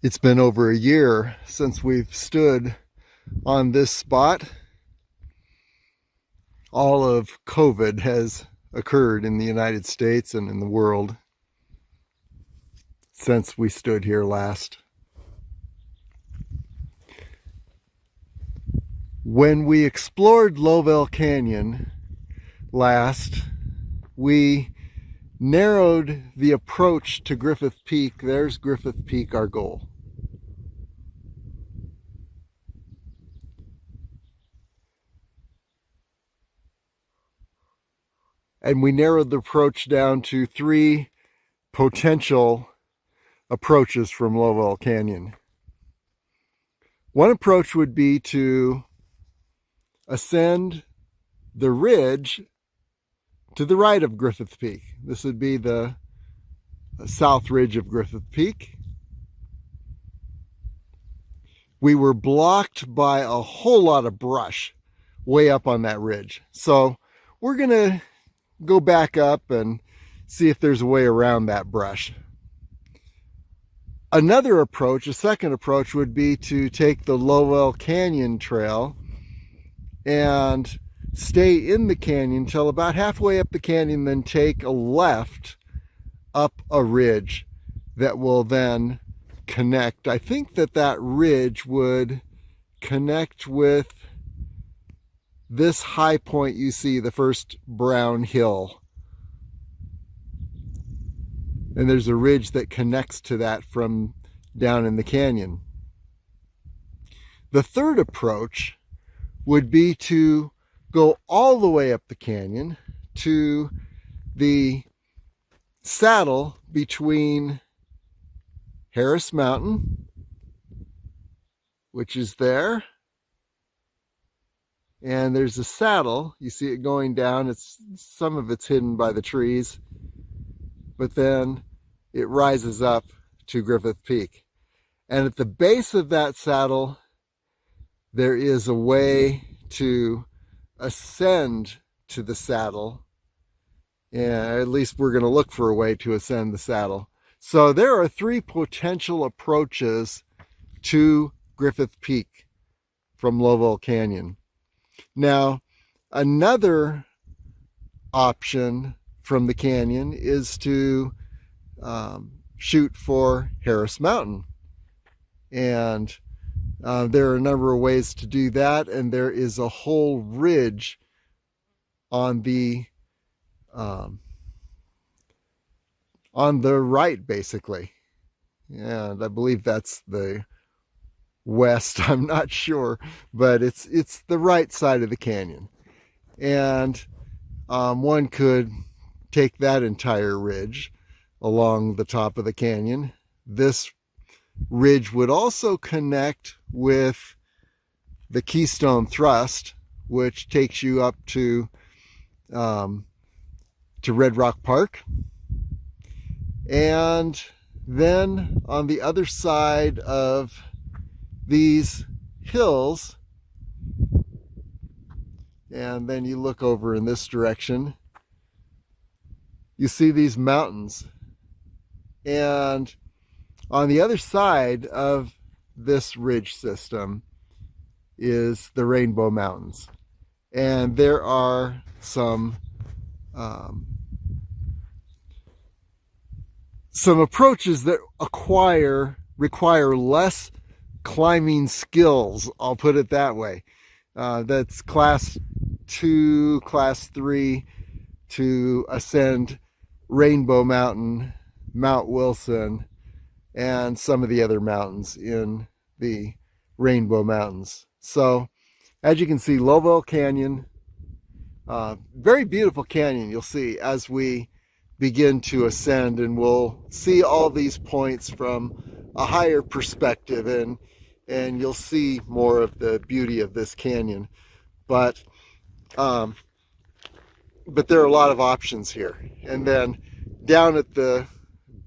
It's been over a year since we've stood on this spot. All of COVID has occurred in the United States and in the world since we stood here last. When we explored Lovell Canyon last, we narrowed the approach to Griffith Peak. There's Griffith Peak, our goal. And we narrowed the approach down to 3 potential approaches from Lovell Canyon. One approach would be to ascend the ridge to the right of Griffith Peak. This would be the south ridge of Griffith Peak. We were blocked by a whole lot of brush way up on that ridge. So we're going to go back up and see if there's a way around that brush. Another approach, a second approach, would be to take the Lovell Canyon Trail and stay in the canyon till about halfway up the canyon, then take a left up a ridge that will then connect. I think that ridge would connect with this high point you see, the first brown hill. And there's a ridge that connects to that from down in the canyon. The third approach would be to go all the way up the canyon to the saddle between Harris Mountain, which is there, and there's a saddle. You see it going down. Some of it's hidden by the trees, but then it rises up to Griffith Peak. And at the base of that saddle, there is a way to ascend to the saddle. Yeah, at least we're going to look for a way to ascend the saddle. So there are 3 potential approaches to Griffith Peak from Lovell Canyon. Now, another option from the canyon is to shoot for Harris Mountain. And there are a number of ways to do that, and there is a whole ridge on the right, basically. And I believe that's the west, I'm not sure, but it's the right side of the canyon. And one could take that entire ridge along the top of the canyon. This ridge would also connect with the Keystone Thrust, which takes you up to Red Rock Park. And then on the other side of these hills, and then you look over in this direction, you see these mountains. And on the other side of this ridge system is the Rainbow Mountains. And there are some approaches that require less climbing skills, I'll put it that way. That's class 2, class 3 to ascend Rainbow Mountain, Mount Wilson, and some of the other mountains in the Rainbow Mountains. So as you can see, Lovell Canyon, very beautiful canyon, you'll see as we begin to ascend, and we'll see all these points from a higher perspective, and you'll see more of the beauty of this canyon. But there are a lot of options here. And then down at the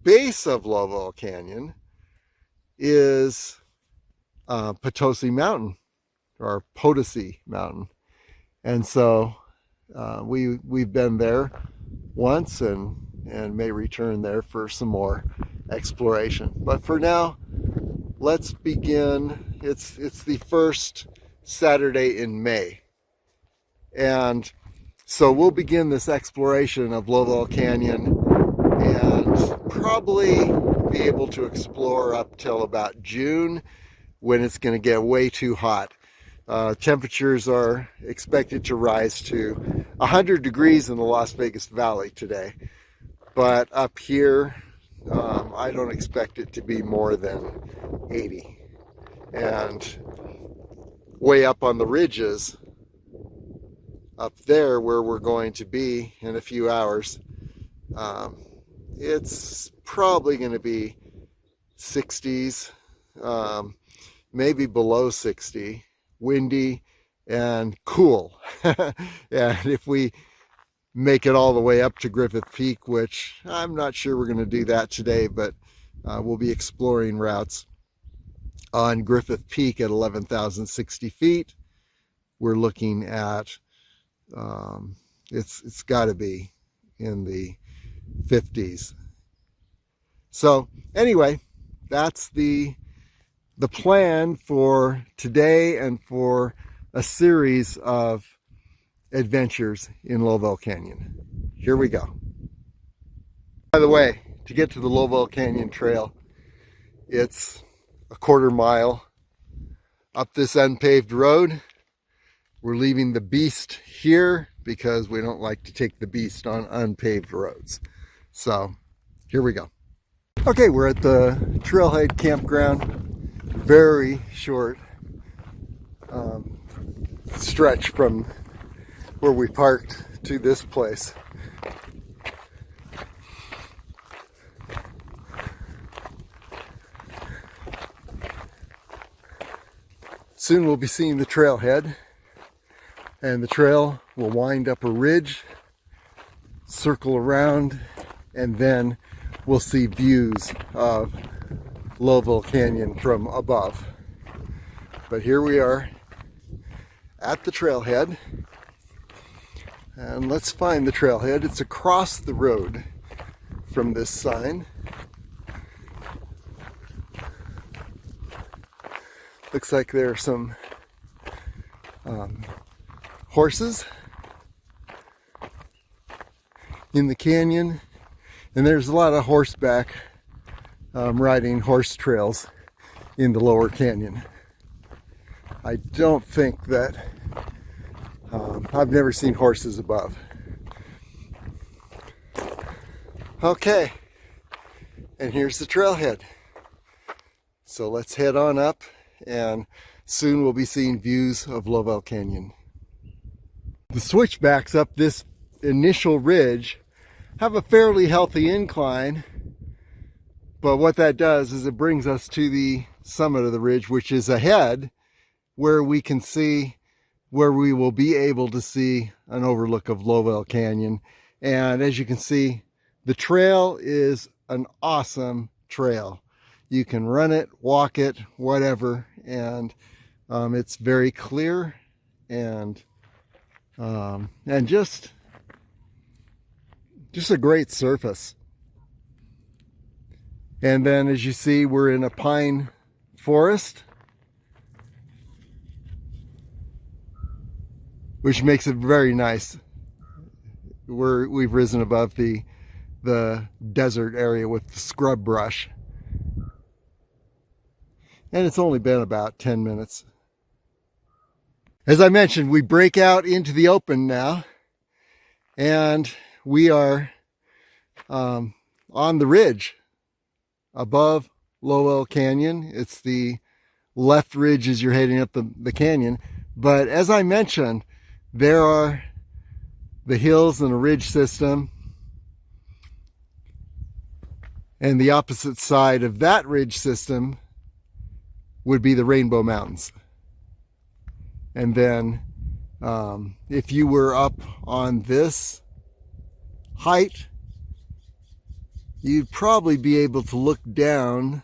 base of Lovell Canyon is Potosi Mountain, or Potosi Mountain. And so we've been there once and may return there for some more exploration. But for now, let's begin. It's the first Saturday in May. And so we'll begin this exploration of Lovell Canyon and probably be able to explore up till about June, when it's going to get way too hot. Temperatures are expected to rise to 100 degrees in the Las Vegas Valley today. But up here, I don't expect it to be more than 80. And way up on the ridges, up there where we're going to be in a few hours, it's probably going to be 60s, maybe below 60, windy and cool. And if we make it all the way up to Griffith Peak, which I'm not sure we're going to do that today, but we'll be exploring routes on Griffith Peak at 11,060 feet. We're looking at, it's got to be in the 50s. So anyway, that's the plan for today and for a series of adventures in Lovell Canyon. Here we go. By the way, to get to the Lovell Canyon Trail, it's a quarter mile up this unpaved road. We're leaving the beast here because we don't like to take the beast on unpaved roads. So here we go. Okay, we're at the Trailhead campground. Very short stretch from where we parked to this place. Soon we'll be seeing the trailhead, and the trail will wind up a ridge, circle around, and then we'll see views of Lovell Canyon from above. But here we are at the trailhead, and let's find the trailhead. It's across the road from this sign. Looks like there are some horses in the canyon, and there's a lot of horseback riding horse trails in the lower canyon. I don't think that I've never seen horses above. Okay, and here's the trailhead. So let's head on up, and soon we'll be seeing views of Lovell Canyon. The switchbacks up this initial ridge have a fairly healthy incline, but what that does is it brings us to the summit of the ridge, which is ahead, where we can see, where we will be able to see an overlook of Lovell Canyon. And as you can see, the trail is an awesome trail. You can run it, walk it, whatever, and it's very clear and just a great surface. And then as you see, we're in a pine forest, which makes it very nice. We've risen above the desert area with the scrub brush. And it's only been about 10 minutes. As I mentioned, we break out into the open now, and we are on the ridge above Lovell Canyon. It's the left ridge as you're heading up the canyon. But as I mentioned, there are the hills and a ridge system, and the opposite side of that ridge system would be the Rainbow Mountains. And then if you were up on this height, you'd probably be able to look down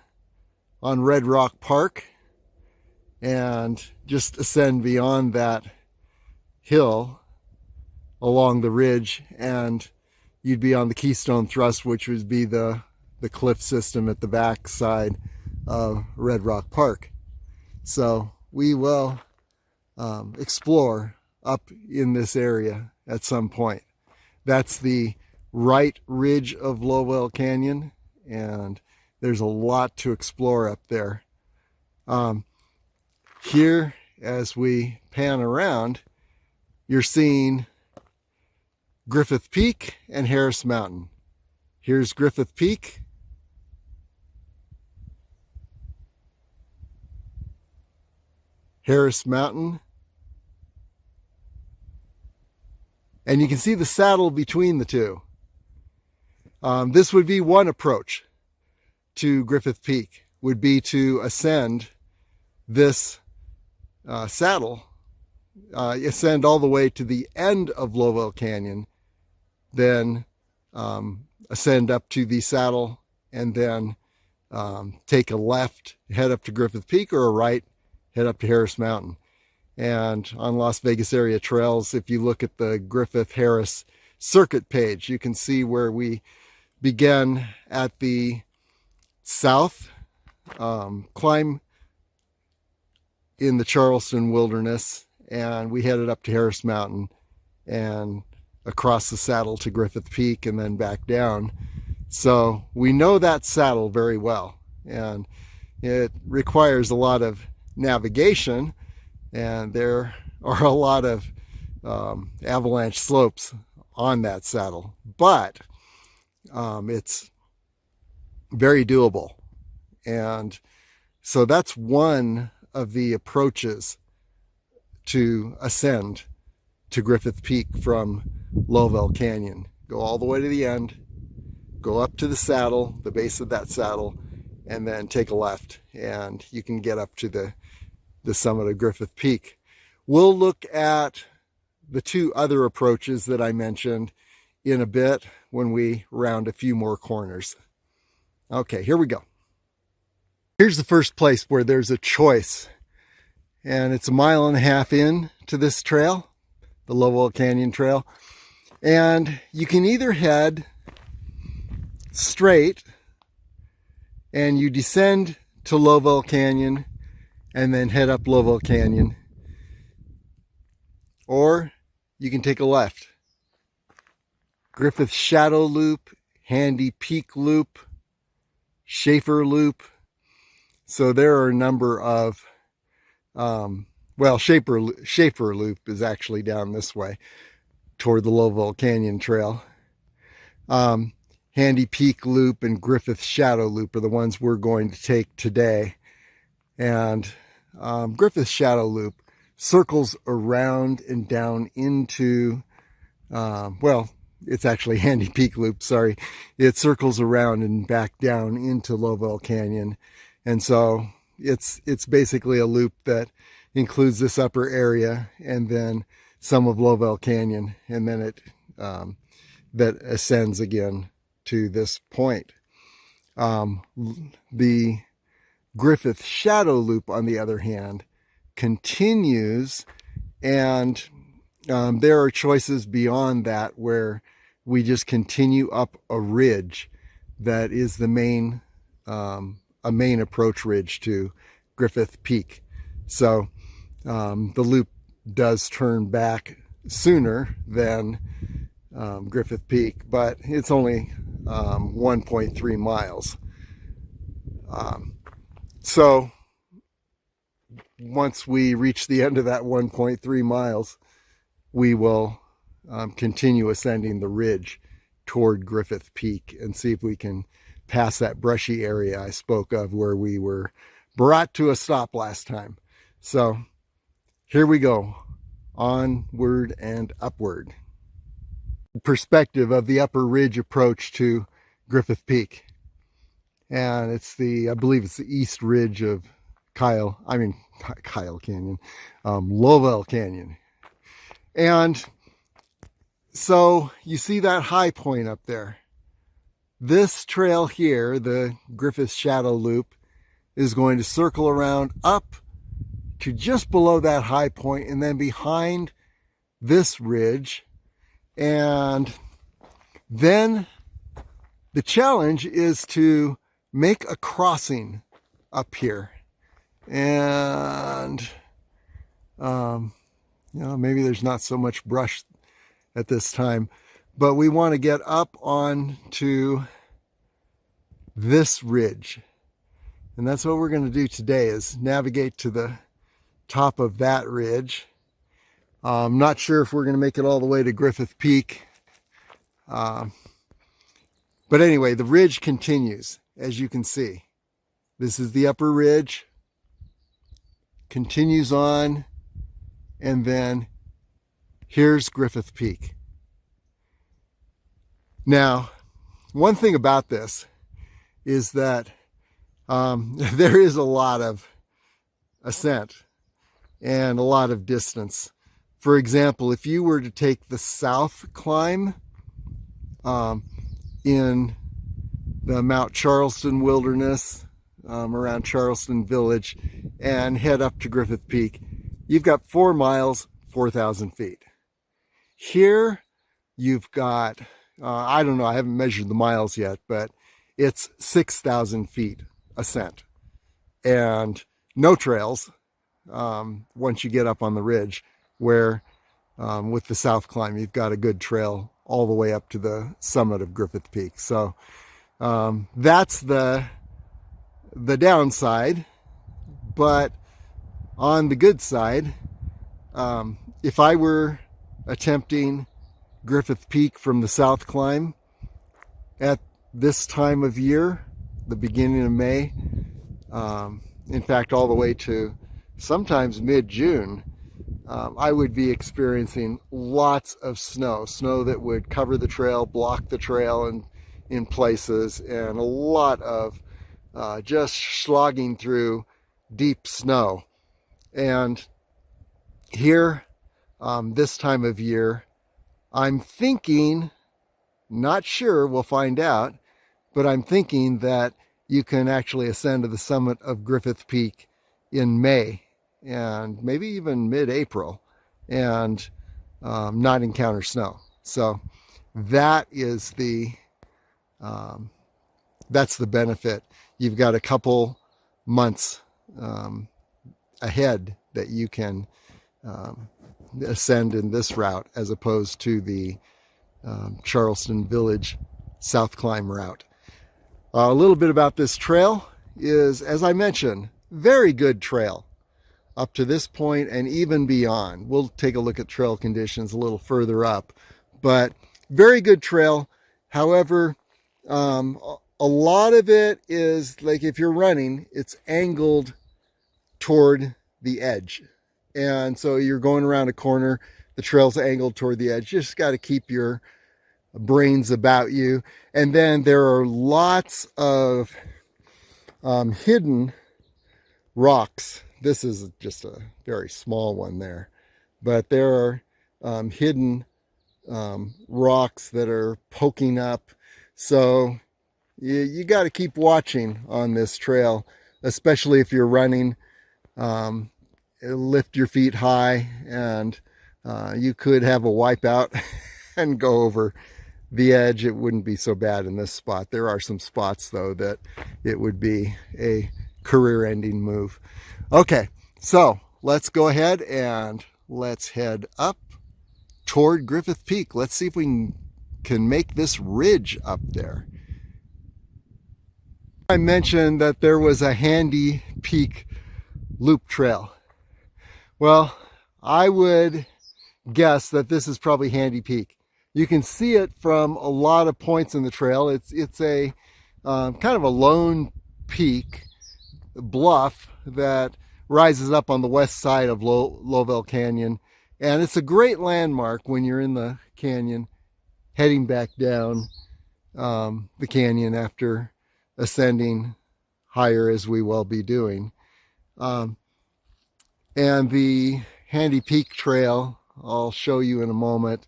on Red Rock Park and just ascend beyond that hill along the ridge, and you'd be on the Keystone Thrust, which would be the cliff system at the back side of Red Rock Park. So we will explore up in this area at some point. That's the right ridge of Lovell Canyon, and there's a lot to explore up there. Here, as we pan around, you're seeing Griffith Peak and Harris Mountain. Here's Griffith Peak. Harris Mountain. And you can see the saddle between the two. This would be one approach to Griffith Peak, would be to ascend this saddle, ascend all the way to the end of Lovell Canyon, then ascend up to the saddle, and then take a left, head up to Griffith Peak, or a right, head up to Harris Mountain. And on Las Vegas area trails, if you look at the Griffith Harris circuit page, you can see where we began at the south, climb in the Charleston Wilderness, and we headed up to Harris Mountain and across the saddle to Griffith Peak and then back down. So we know that saddle very well, and it requires a lot of navigation, and there are a lot of avalanche slopes on that saddle, but it's very doable. And so that's one of the approaches to ascend to Griffith Peak from Lovell Canyon. Go all the way to the end, go up to the saddle, the base of that saddle, and then take a left, and you can get up to the summit of Griffith Peak. We'll look at the two other approaches that I mentioned in a bit when we round a few more corners. Okay, here we go. Here's the first place where there's a choice, and it's 1.5 miles in to this trail, the Lovell Canyon Trail, and you can either head straight and you descend to Lovell Canyon and then head up Lovell Canyon, or you can take a left. Griffith Shadow Loop, Handy Peak Loop, Schaefer Loop. So there are a number of, Schaefer Loop is actually down this way toward the Lovell Canyon Trail. Handy Peak Loop and Griffith Shadow Loop are the ones we're going to take today. And Griffith Shadow Loop circles around and down into, it's actually Handy Peak Loop, sorry. It circles around and back down into Lovell Canyon. And so it's basically a loop that includes this upper area and then some of Lovell Canyon, and then it that ascends again to this point. The Griffith Shadow Loop, on the other hand, continues, and there are choices beyond that where we just continue up a ridge that is the main a main approach ridge to Griffith Peak. So the loop does turn back sooner than Griffith Peak, but it's only 1.3 miles. So once we reach the end of that 1.3 miles, we will continue ascending the ridge toward Griffith Peak and see if we can pass that brushy area I spoke of where we were brought to a stop last time. So here we go, onward and upward. Perspective of the upper ridge approach to Griffith Peak. And it's I believe it's the east ridge of Lovell Canyon. And so you see that high point up there. This trail here, the Griffith Shadow Loop, is going to circle around up to just below that high point and then behind this ridge. And then the challenge is to make a crossing up here. And, maybe there's not so much brush at this time, but we want to get up onto this ridge. And that's what we're going to do today, is navigate to the top of that ridge. I'm not sure if we're going to make it all the way to Griffith Peak. But anyway, the ridge continues, as you can see. This is the upper ridge, continues on, and then here's Griffith Peak. Now, one thing about this is that there is a lot of ascent and a lot of distance. For example, if you were to take the south climb in the Mount Charleston Wilderness, around Charleston Village, and head up to Griffith Peak, you've got 4 miles, 4,000 feet. Here you've got, I don't know, I haven't measured the miles yet, but it's 6,000 feet ascent. And no trails once you get up on the ridge, where with the south climb, you've got a good trail all the way up to the summit of Griffith Peak. So that's the downside. But on the good side, if I were attempting Griffith Peak from the south climb at this time of year, the beginning of May, in fact all the way to sometimes mid-June, I would be experiencing lots of snow that would cover the trail, block the trail in places, and a lot of just slogging through deep snow. And here, this time of year, I'm thinking, not sure, we'll find out, but I'm thinking that you can actually ascend to the summit of Griffith Peak in May and maybe even mid-April and not encounter snow. So that is that's the benefit. You've got a couple months ahead that you can ascend in this route, as opposed to the Charleston Village South Climb route. A little bit about this trail is, as I mentioned, very good trail up to this point and even beyond. We'll take a look at trail conditions a little further up, but very good trail. However, a lot of it is, like, if you're running, it's angled toward the edge. And so you're going around a corner, the trail's angled toward the edge. You just got to keep your brains about you. And then there are lots of hidden rocks. This is just a very small one there, but there are hidden rocks that are poking up. So you got to keep watching on this trail, especially if you're running. Lift your feet high, and you could have a wipeout and go over the edge. It wouldn't be so bad in this spot. There are some spots, though, that it would be a career-ending move. Okay, so let's go ahead and let's head up toward Griffith Peak. Let's see if we can make this ridge up there. I mentioned that there was a Handy Peak loop trail. Well, I would guess that this is probably Handy Peak. You can see it from a lot of points in the trail. It's a kind of a lone peak bluff that rises up on the west side of Lovell Canyon, and it's a great landmark when you're in the canyon heading back down the canyon after ascending higher, as we will be doing. And the Handy Peak Trail, I'll show you in a moment.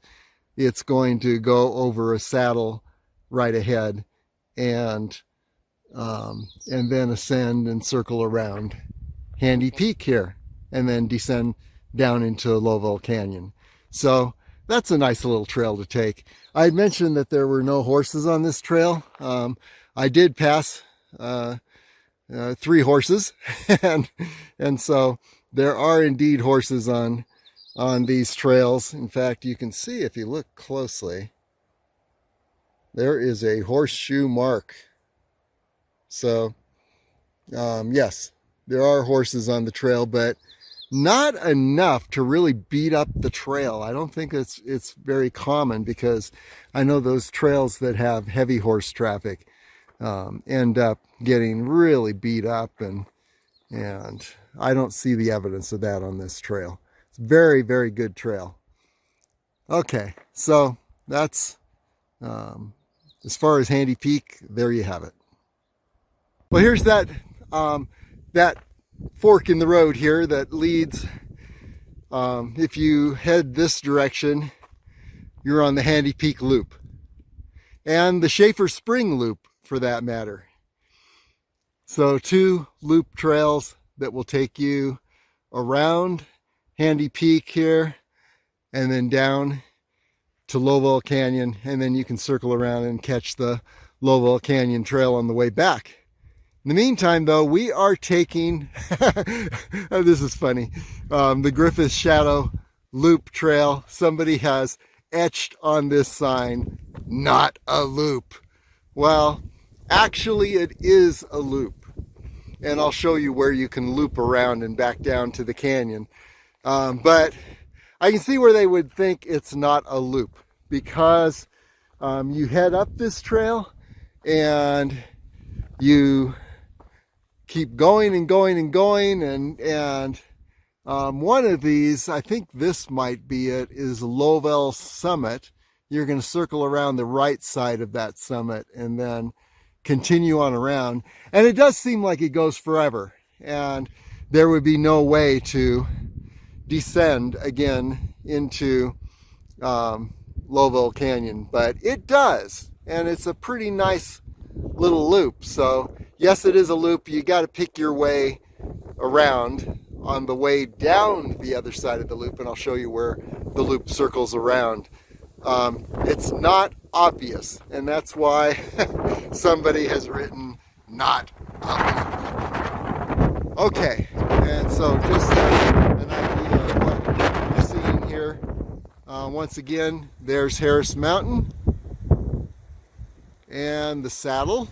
It's going to go over a saddle right ahead, and then ascend and circle around Handy Peak here, and then descend down into Lovell Canyon. So that's a nice little trail to take. I had mentioned that there were no horses on this trail. I did pass 3 horses, and so there are indeed horses on these trails. In fact, you can see if you look closely, there is a horseshoe mark. So yes, there are horses on the trail, but not enough to really beat up the trail. I don't think it's very common, because I know those trails that have heavy horse traffic end up getting really beat up, and I don't see the evidence of that on this trail. It's a very, very good trail. Okay, so that's as far as Handy Peak, there you have it. Well, here's that that fork in the road here that leads, if you head this direction, you're on the Handy Peak Loop, and the Schaefer Spring Loop for that matter. So 2 loop trails that will take you around Handy Peak here, and then down to Lovell Canyon, and then you can circle around and catch the Lovell Canyon Trail on the way back. In the meantime, though, we are taking, this is funny, the Griffith Shadow Loop Trail. Somebody has etched on this sign, "Not a loop." Well, actually it is a loop, and I'll show you where you can loop around and back down to the canyon. But I can see where they would think it's not a loop, because you head up this trail and you keep going and going and going, and one of these, I think this might be it, is Lovell Summit. You're going to circle around the right side of that summit and then continue on around, and it does seem like it goes forever, and there would be no way to descend again into Lovell Canyon, but it does, and it's a pretty nice little loop. So yes, it is a loop. You got to pick your way around on the way down the other side of the loop, and I'll show you where the loop circles around. It's not obvious, and that's why somebody has written "not a loop." Okay, and so just an idea of what you're seeing here. Once again, there's Harris Mountain and the saddle,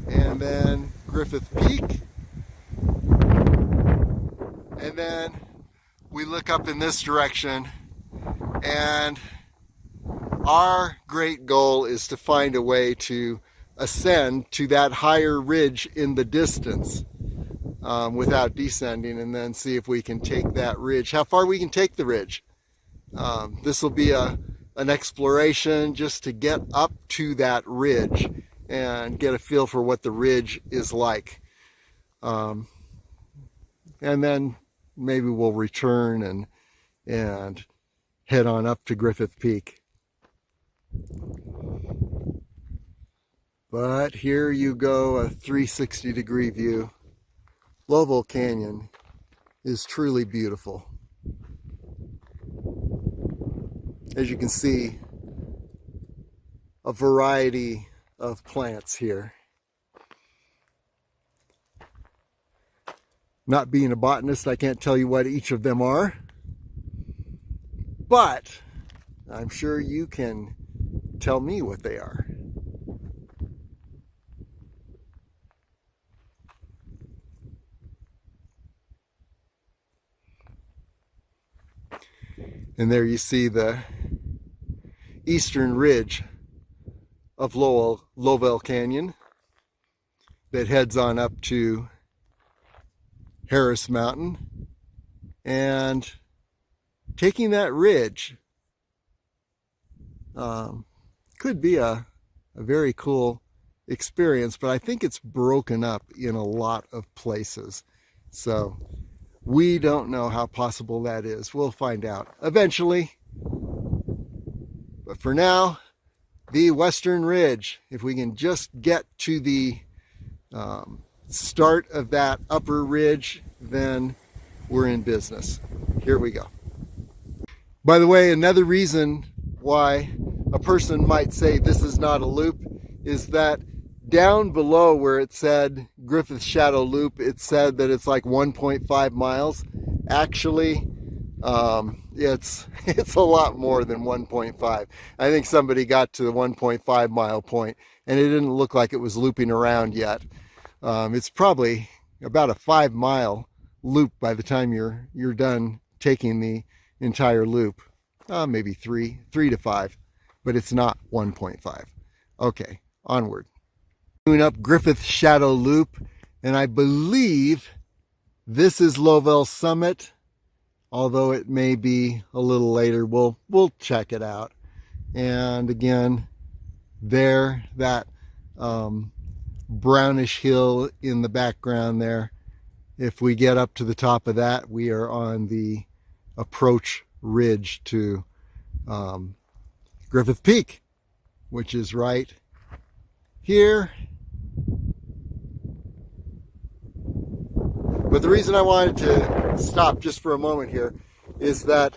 and then Griffith Peak, and then we look up in this direction, and our great goal is to find a way to ascend to that higher ridge in the distance without descending, and then see if we can take that ridge, how far we can take the ridge. This will be an exploration just to get up to that ridge and get a feel for what the ridge is like. And then maybe we'll return and head on up to Griffith Peak. But here you go, a 360-degree view. Lovell Canyon is truly beautiful. As you can see, a variety of plants here. Not being a botanist, I can't tell you what each of them are, but I'm sure you can tell me what they are. And there you see the eastern ridge of Lovell Canyon that heads on up to Harris Mountain, and taking that ridge could be a very cool experience, but I think it's broken up in a lot of places. So we don't know how possible that is. We'll find out eventually. But for now, the Western Ridge, if we can just get to the start of that upper ridge, then we're in business. Here we go. By the way, another reason why a person might say this is not a loop is that down below where it said Griffith Shadow Loop, it said that it's like 1.5 miles. Actually, it's a lot more than 1.5. I think somebody got to the 1.5 mile point, and it didn't look like it was looping around yet. It's probably about a 5 mile loop by the time you're done taking the entire loop. Maybe 3 to 5, but it's not 1.5. Okay, onward. Doing up Griffith Shadow Loop, and I believe this is Lovell Summit, although it may be a little later. We'll check it out. And again, there, that brownish hill in the background there. If we get up to the top of that, we are on the approach ridge to Griffith Peak, which is right here. But the reason I wanted to stop just for a moment here is that,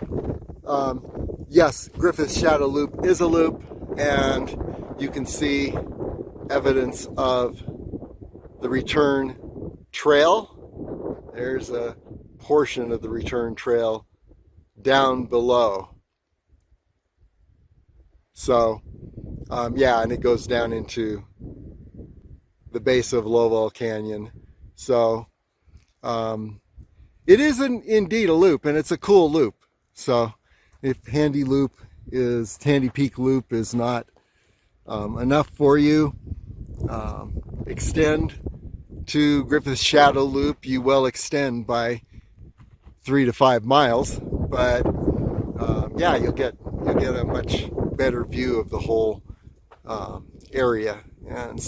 yes, Griffith Shadow Loop is a loop, and you can see evidence of the return trail. There's a portion of the return trail down below. So, yeah, and it goes down into the base of Lovell Canyon. So, it is indeed a loop, and it's a cool loop. So, if Handy Peak Loop is not enough for you, extend to Griffith Shadow Loop. You will extend by 3 to 5 miles, but yeah, you'll get a much better view of the whole area, and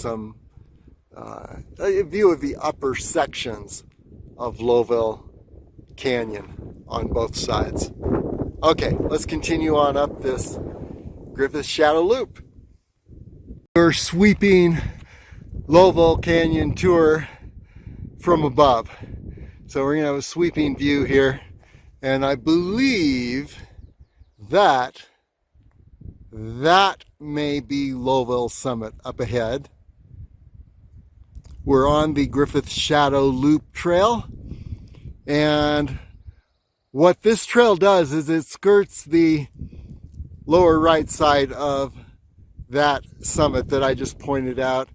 a view of the upper sections of Lovell Canyon on both sides. Okay, let's continue on up this Griffith Shadow Loop. We're sweeping Lovell Canyon tour from above. So we're gonna have a sweeping view here, and I believe that may be Lovell Summit up ahead. We're on the Griffith Shadow Loop Trail, and what this trail does is it skirts the lower right side of that summit that I just pointed out,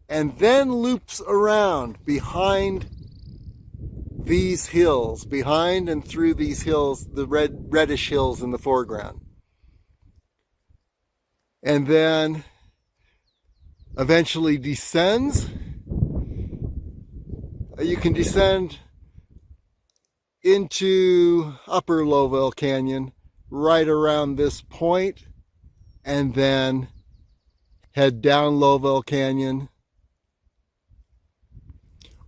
and then loops around behind these hills, behind and through these hills, the reddish hills in the foreground. And then eventually descends. You can descend into upper Lovell Canyon right around this point, and then head down Lovell Canyon.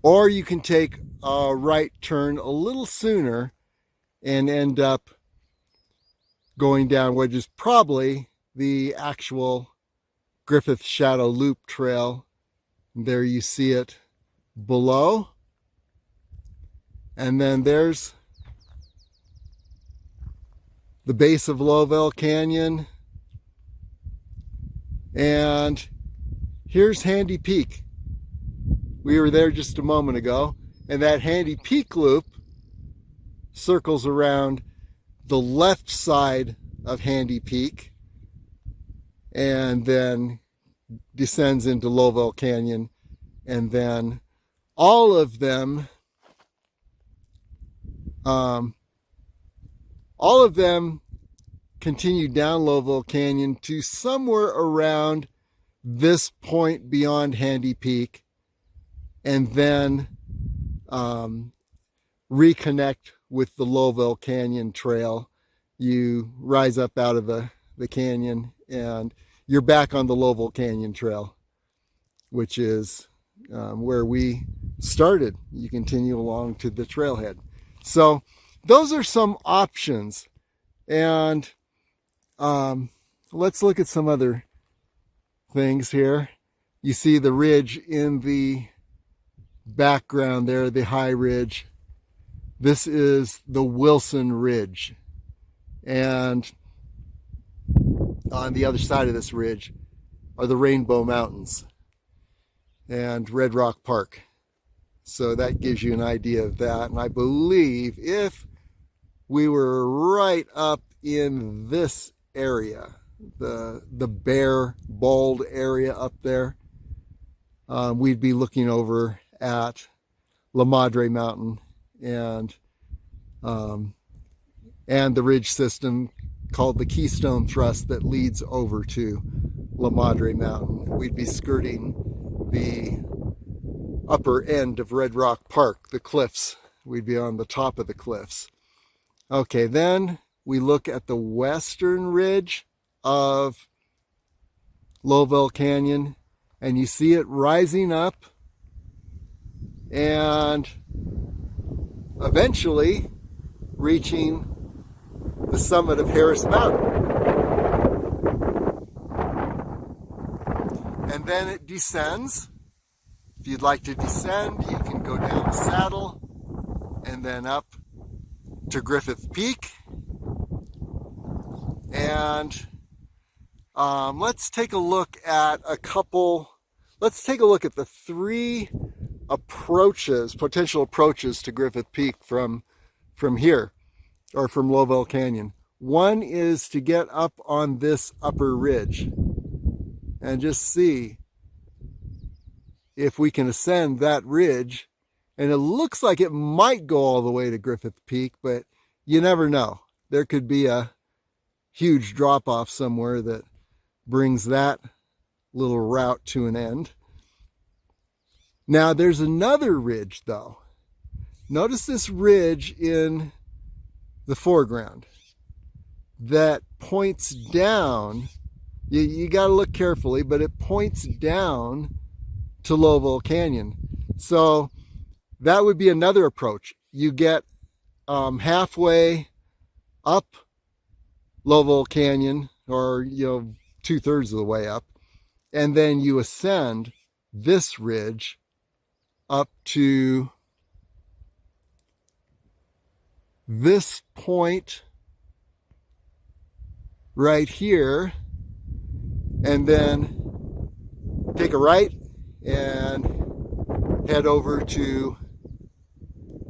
Or you can take a right turn a little sooner and end up going down what is probably the actual Griffith Shadow Loop Trail. There you see it below. And then there's the base of Lovell Canyon. And here's Handy Peak. We were there just a moment ago, and that Handy Peak loop circles around the left side of Handy Peak and then descends into Lovell Canyon, and then all of them continue down Lovell Canyon to somewhere around this point beyond Handy Peak, and then reconnect with the Lovell Canyon Trail. You rise up out of the canyon, and you're back on the Lovell Canyon Trail, which is where we started. You continue along to the trailhead. So those are some options, and let's look at some other things here. You see the ridge in the background there, the high ridge. This is the Wilson Ridge, and on the other side of this ridge are the Rainbow Mountains. and Red Rock Park. So that gives you an idea of that. And I believe if we were right up in this area, the bare, bald area up there, we'd be looking over at La Madre Mountain and the ridge system called the Keystone Thrust that leads over to La Madre Mountain. We'd be skirting the upper end of Red Rock Park, the cliffs. We'd be on the top of the cliffs. Okay, then we look at the western ridge of Lovell Canyon, and you see it rising up and eventually reaching the summit of Harris Mountain. And then it descends. If you'd like to descend, you can go down the saddle and then up to Griffith Peak. And let's take a look at the three approaches, potential approaches to Griffith Peak from here, or from Lovell Canyon. One is to get up on this upper ridge and just see if we can ascend that ridge. And it looks like it might go all the way to Griffith Peak, but you never know. There could be a huge drop-off somewhere that brings that little route to an end. Now there's another ridge though. Notice this ridge in the foreground that points down. You got to look carefully, but it points down to Lovell Canyon. So that would be another approach. You get halfway up Lovell Canyon, or 2/3 of the way up, and then you ascend this ridge up to this point right here, and then take a right and head over to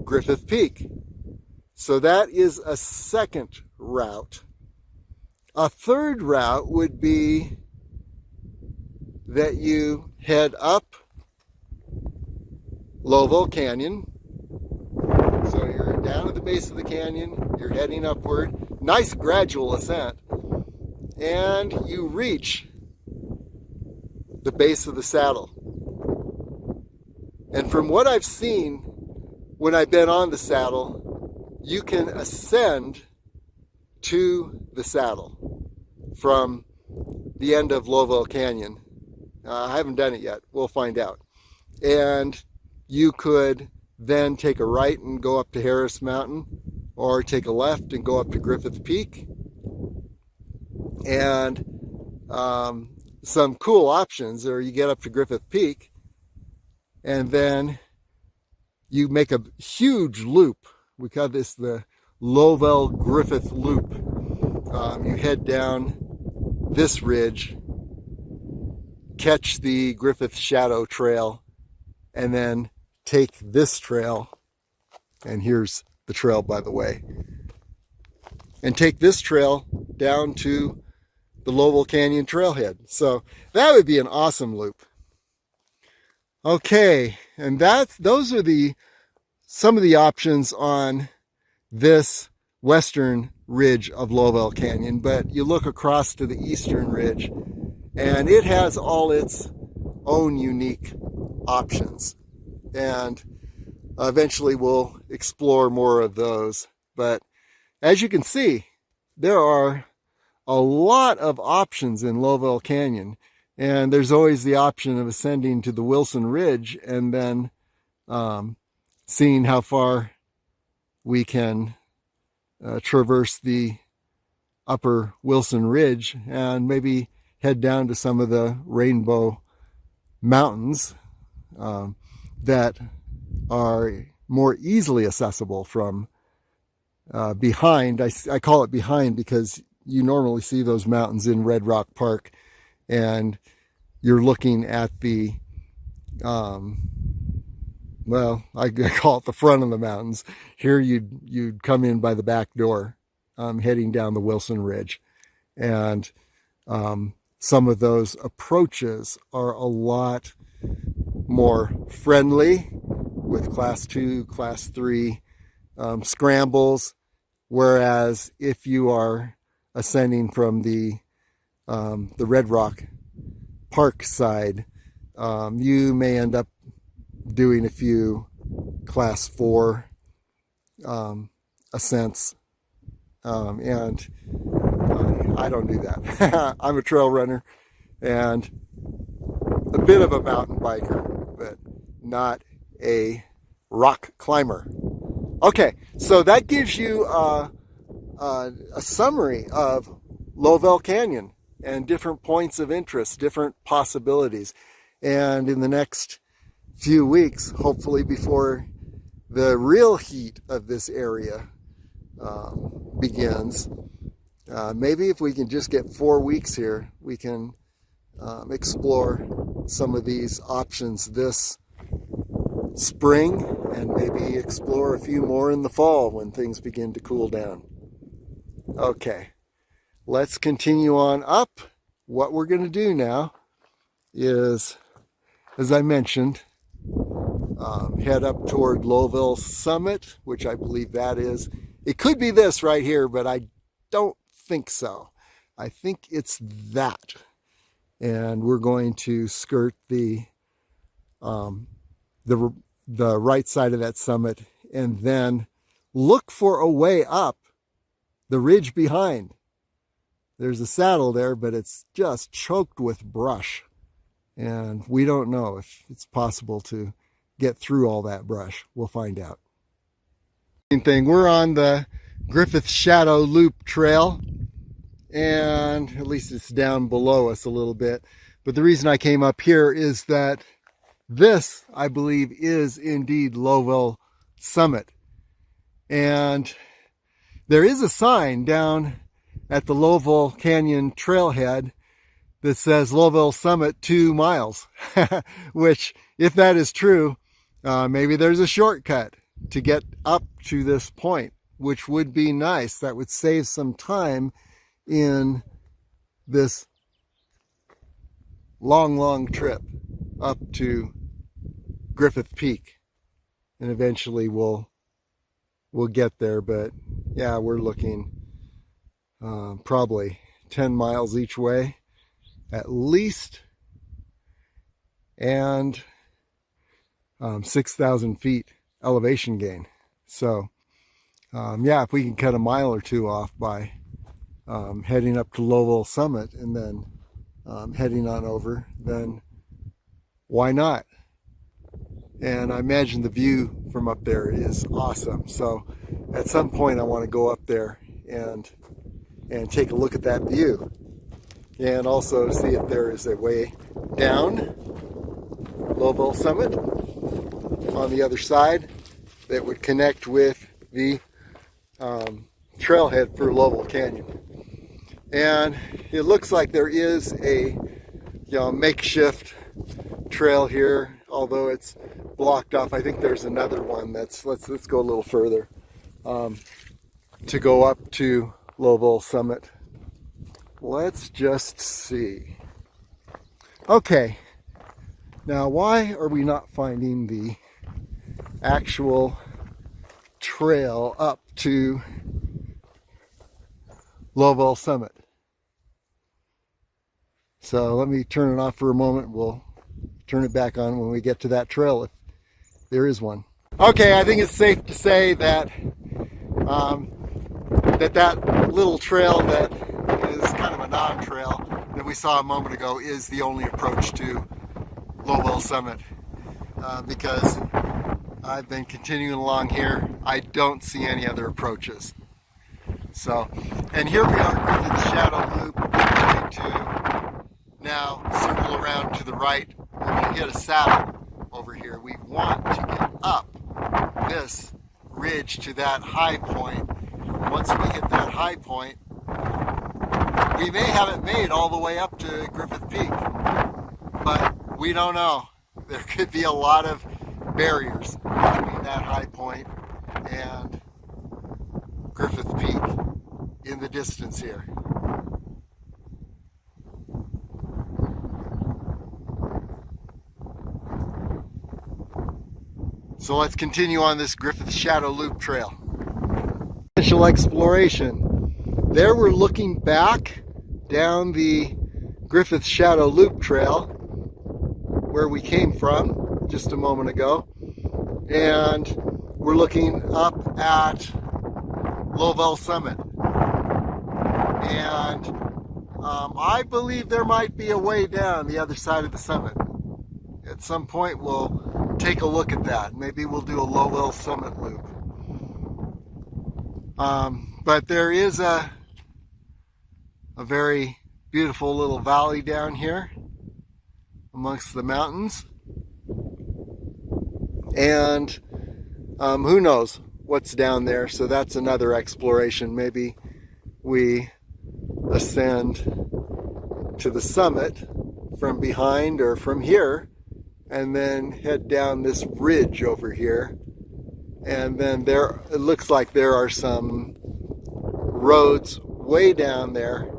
Griffith Peak. So that is a second route. A third route would be that you head up Lovell Canyon. So you're down at the base of the canyon, you're heading upward, nice gradual ascent, and you reach the base of the saddle. And from what I've seen when I've been on the saddle, you can ascend to the saddle from the end of Lovell Canyon. I haven't done it yet. We'll find out. And you could then take a right and go up to Harris Mountain, or take a left and go up to Griffith Peak. And some cool options are you get up to Griffith Peak and then you make a huge loop. We call this the Lovell Griffith Loop. You head down this ridge, catch the Griffith Shadow Trail, and then take this trail, and here's the trail, by the way, and take this trail down to the Lovell Canyon Trailhead. So that would be an awesome loop. Okay, and those are some of the options on this western ridge of Lovell Canyon, but you look across to the eastern ridge and it has all its own unique options, and eventually we'll explore more of those. But as you can see, there are a lot of options in Lovell Canyon, and there's always the option of ascending to the Wilson Ridge and then seeing how far we can traverse the upper Wilson Ridge and maybe head down to some of the Rainbow Mountains that are more easily accessible from behind. I call it behind because you normally see those mountains in Red Rock Park, and you're looking at the well, I call it the front of the mountains. Here you'd come in by the back door, heading down the Wilson Ridge. And some of those approaches are a lot more friendly with class 2, class 3 scrambles. Whereas if you are ascending from the Red Rock Park side, you may end up doing a few class 4 ascents, and I don't do that. I'm a trail runner and a bit of a mountain biker, but not a rock climber. Okay, so that gives you a summary of Lovell Canyon and different points of interest, different possibilities. And in the next few weeks, hopefully before the real heat of this area begins, maybe if we can just get 4 weeks here, we can explore some of these options this spring, and maybe explore a few more in the fall when things begin to cool down. Okay, let's continue on up. What we're going to do now is, as I mentioned, head up toward Lovell Summit, which I believe that is. It could be this right here, but I don't think so. I think it's that. And we're going to skirt the right side of that summit and then look for a way up the ridge behind. There's a saddle there, but it's just choked with brush. And we don't know if it's possible to get through all that brush. We'll find out. Same thing, we're on the Griffith Shadow Loop Trail, and at least it's down below us a little bit. But the reason I came up here is that this, I believe, is indeed Lovell Summit. And there is a sign down at the Lovell Canyon Trailhead that says Lovell Summit 2 miles, which, if that is true, maybe there's a shortcut to get up to this point, which would be nice. That would save some time in this long trip up to Griffith Peak, and eventually we'll get there. But yeah, we're looking probably 10 miles each way at least, and 6,000 feet elevation gain. So yeah, if we can cut a mile or two off by heading up to Lovell Summit and then heading on over, then why not? And I imagine the view from up there is awesome. So at some point I want to go up there and take a look at that view, and also see if there is a way down Lovell Summit on the other side that would connect with the trailhead for Lovell Canyon. And it looks like there is a makeshift trail here, although it's blocked off. I think there's another one that's, let's go a little further to go up to Lovell Summit. Let's just see. Okay, now why are we not finding the actual trail up to Lovell Summit? So let me turn it off for a moment. We'll turn it back on when we get to that trail, if there is one. Okay, I think it's safe to say that that little trail that is kind of a non-trail that we saw a moment ago is the only approach to Lovell Summit, because I've been continuing along here. I don't see any other approaches. So, and here we are, Griffith Shadow Loop. We're going to now circle around to the right. We're going to hit a saddle over here. We want to get up this ridge to that high point. Once we hit that high point, we may have it made all the way up to Griffith Peak, but we don't know. there could be a lot of barriers between that high point and Griffith Peak in the distance here. So let's continue on this Griffith Shadow Loop Trail. Initial exploration. There we're looking back down the Griffith Shadow Loop Trail where we came from just a moment ago. And we're looking up at Lovell Summit. And I believe there might be a way down the other side of the summit. At some point we'll take a look at that. Maybe we'll do a Lovell Summit loop. But there is a very beautiful little valley down here amongst the mountains. And who knows what's down there. So that's another exploration. Maybe we ascend to the summit from behind or from here, and then head down this ridge over here. And then there, it looks like there are some roads way down there.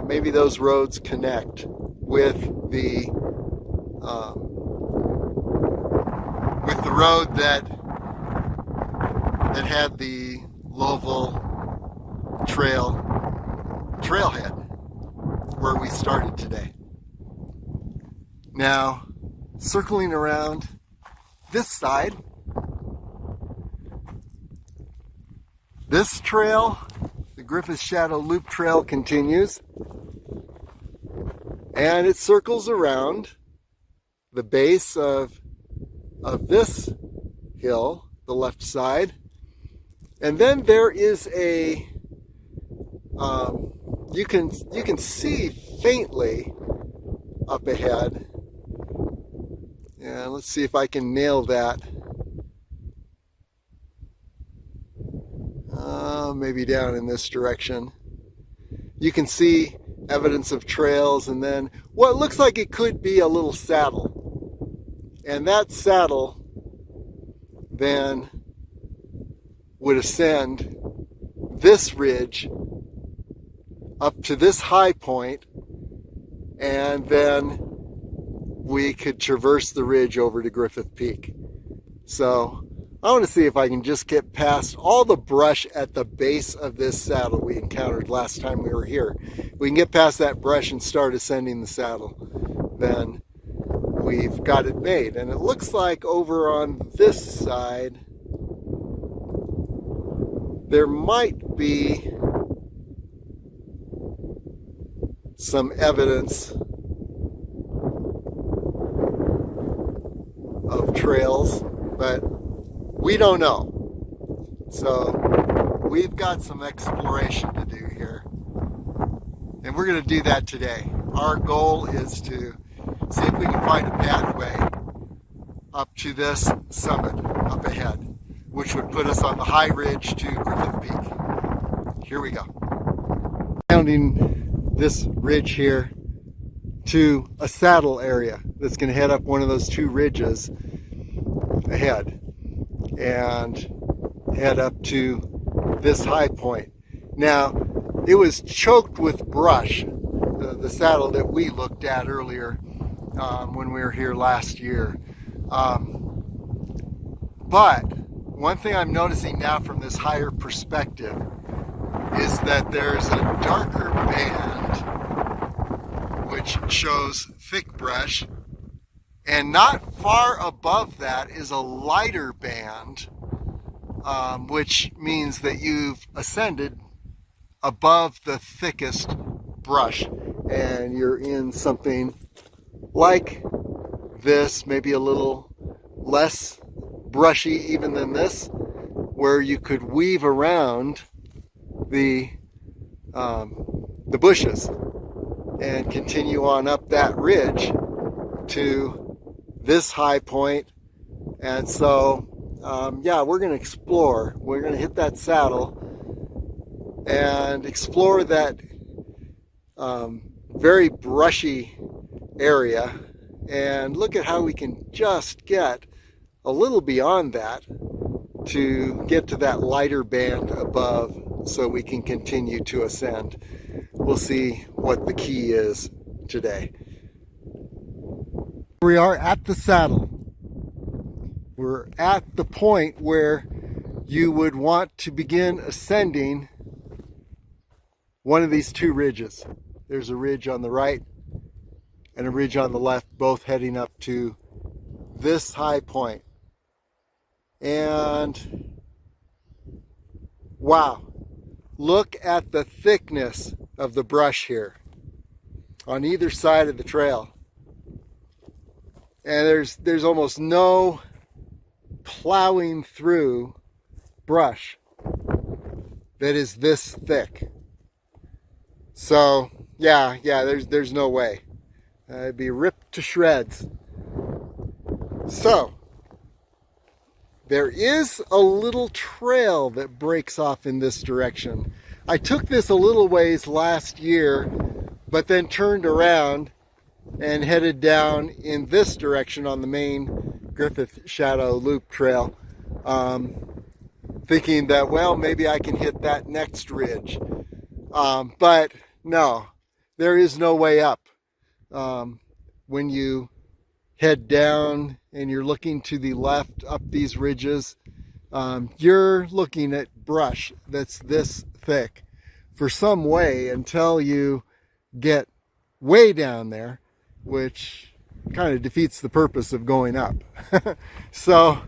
Maybe those roads connect with the road that had the Lovell Trailhead where we started today. Now, circling around this side, this trail, the Griffith Shadow Loop Trail, continues, and it circles around the base of this hill, the left side, and then there is a you can see faintly up ahead. And let's see if I can nail that. Maybe down in this direction. You can see evidence of trails, and then what looks like it could be a little saddle. And that saddle then would ascend this ridge up to this high point, and then we could traverse the ridge over to Griffith Peak. So I want to see if I can just get past all the brush at the base of this saddle we encountered last time we were here. If we can get past that brush and start ascending the saddle, then we've got it made. And it looks like over on this side there might be some evidence of trails, but we don't know. So we've got some exploration to do here, and we're going to do that today. Our goal is to see if we can find a pathway up to this summit up ahead, which would put us on the high ridge to Griffith Peak. Here we go. Rounding this ridge here to a saddle area that's going to head up one of those two ridges ahead and head up to this high point. Now, it was choked with brush, the saddle that we looked at earlier when we were here last year. But one thing I'm noticing now from this higher perspective is that there's a darker band which shows thick brush, and not far above that is a lighter band, which means that you've ascended above the thickest brush and you're in something like this, maybe a little less brushy even than this, where you could weave around the bushes and continue on up that ridge to this high point. And so yeah, we're going to explore. We're going to hit that saddle and explore that very brushy area and look at how we can just get a little beyond that to get to that lighter band above so we can continue to ascend. We'll see what the key is today. We are at the saddle. We're at the point where you would want to begin ascending one of these two ridges. There's a ridge on the right and a ridge on the left, both heading up to this high point. And wow, look at the thickness of the brush here on either side of the trail. And there's almost no plowing through brush that is this thick. So yeah, there's no way. It'd be ripped to shreds. So there is a little trail that breaks off in this direction. I took this a little ways last year, but then turned around and headed down in this direction on the main Griffith Shadow Loop Trail, thinking that, well, maybe I can hit that next ridge. But no, there is no way up. When you head down and you're looking to the left up these ridges, you're looking at brush that's this thick for some way until you get way down there, which kind of defeats the purpose of going up. So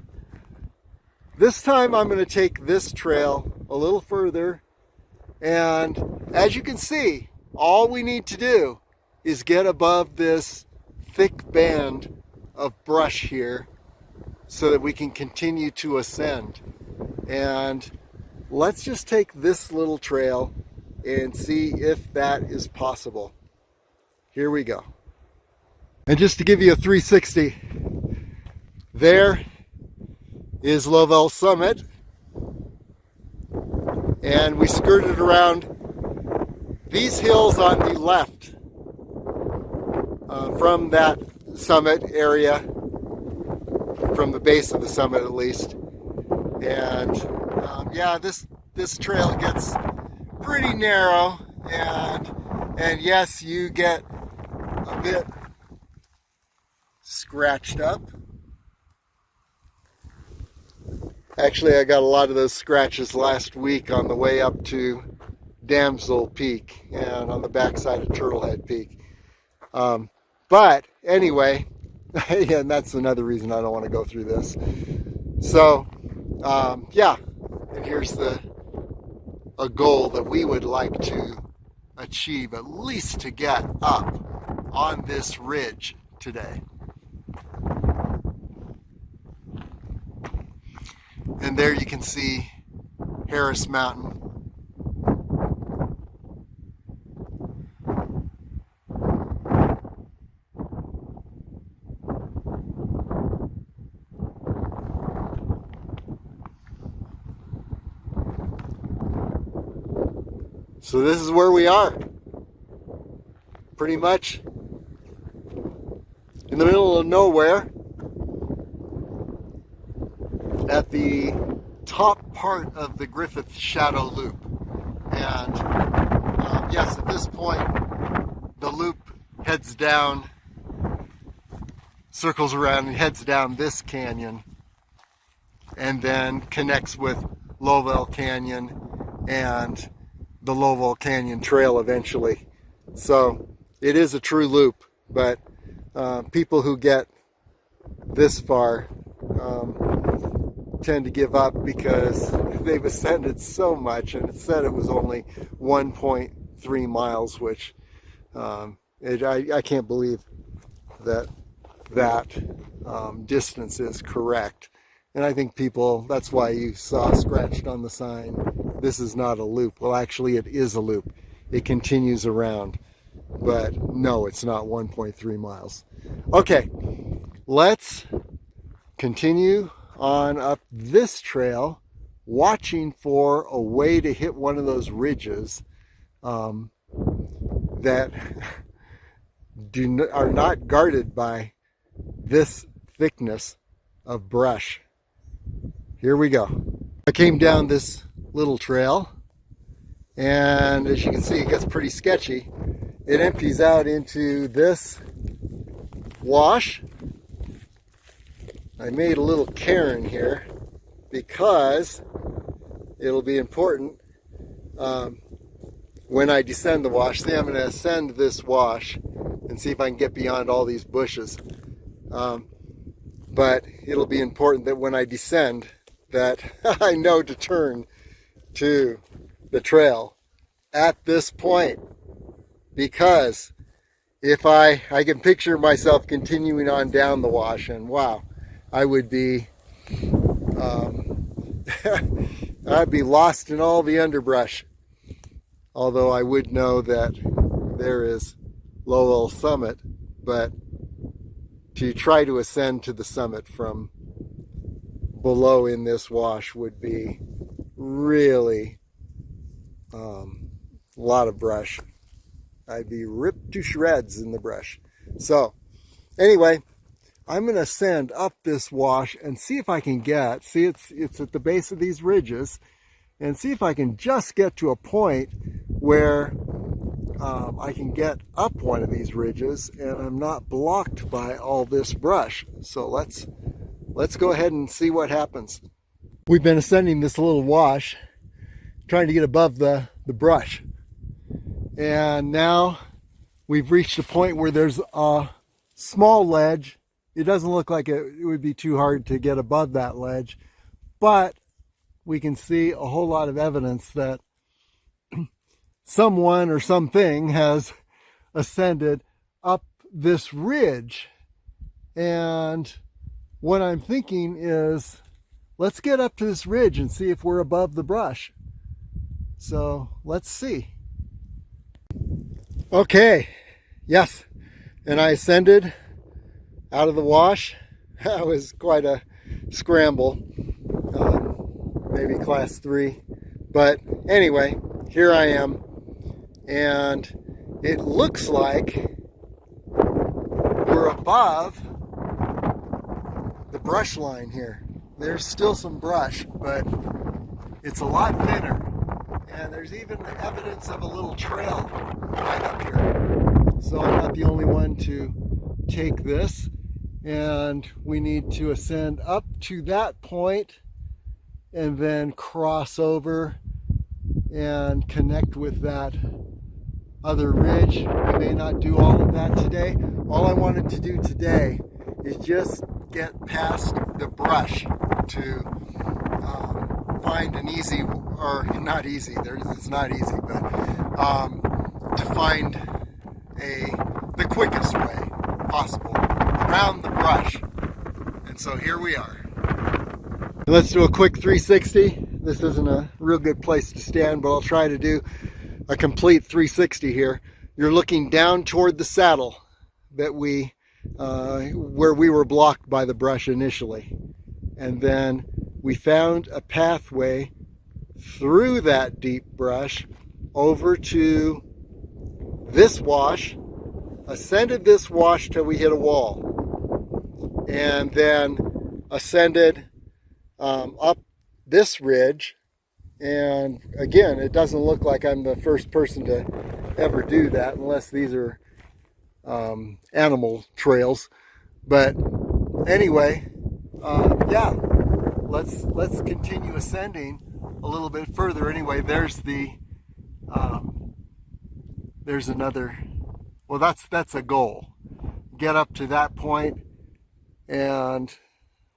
this time I'm going to take this trail a little further, and as you can see, all we need to do is get above this thick band of brush here so that we can continue to ascend. And let's just take this little trail and see if that is possible. Here we go. And just to give you a 360, there is Lovell Summit, and we skirted around these hills on the left from that summit area, from the base of the summit at least. And yeah, this trail gets pretty narrow, and yes, you get a bit scratched up. Actually, I got a lot of those scratches last week on the way up to Damsel Peak and on the backside of Turtlehead Peak. But anyway, and that's another reason I don't want to go through this. So yeah, and here's a goal that we would like to achieve, at least to get up on this ridge today. And there you can see Harris Mountain. So this is where we are, pretty much in the middle of nowhere at the top part of the Griffith Shadow Loop. And yes, at this point the loop heads down, circles around and heads down this canyon, and then connects with Lovell Canyon and the Lovell Canyon Trail eventually. So it is a true loop, but people who get this far tend to give up because they've ascended so much, and it said it was only 1.3 miles, which I can't believe that distance is correct. And I think people, that's why you saw scratched on the sign, this is not a loop. Well, actually it is a loop. It continues around, but no, it's not 1.3 miles. Okay, let's continue on up this trail, watching for a way to hit one of those ridges that are not guarded by this thickness of brush. Here we go. I came down this little trail, and as you can see, it gets pretty sketchy. It empties out into this wash. I made a little cairn here because it'll be important when I descend the wash. See, I'm going to ascend this wash and see if I can get beyond all these bushes. But it'll be important that when I descend that I know to turn to the trail at this point, because if I can picture myself continuing on down the wash, and wow, I would be I'd be lost in all the underbrush. Although I would know that there is Lovell Summit, but to try to ascend to the summit from below in this wash would be really a lot of brush. I'd be ripped to shreds in the brush. So anyway, I'm going to ascend up this wash and see if I can get, see it's at the base of these ridges, and see if I can just get to a point where I can get up one of these ridges and I'm not blocked by all this brush. So let's go ahead and see what happens. We've been ascending this little wash, trying to get above the brush. And now we've reached a point where there's a small ledge. It doesn't look like it would be too hard to get above that ledge, but we can see a whole lot of evidence that someone or something has ascended up this ridge. And what I'm thinking is, let's get up to this ridge and see if we're above the brush. So let's see. Okay, yes, and I ascended out of the wash. That was quite a scramble, maybe class 3. But anyway, here I am, and it looks like we're above the brush line here. There's still some brush, but it's a lot thinner. And there's even evidence of a little trail right up here. So I'm not the only one to take this. And we need to ascend up to that point and then cross over and connect with that other ridge. We may not do all of that today. All I wanted to do today is just get past the brush to find an easy, or not easy, it's not easy, but to find the quickest way possible around the brush. And so here we are. Let's do a quick 360. This isn't a real good place to stand, but I'll try to do a complete 360 here. You're looking down toward the saddle that where we were blocked by the brush initially. And then we found a pathway through that deep brush over to this wash, ascended this wash till we hit a wall, and then ascended up this ridge. And again, it doesn't look like I'm the first person to ever do that, unless these are animal trails. But anyway, yeah, let's continue ascending a little bit further. Anyway, there's another, well, that's a goal. Get up to that point, and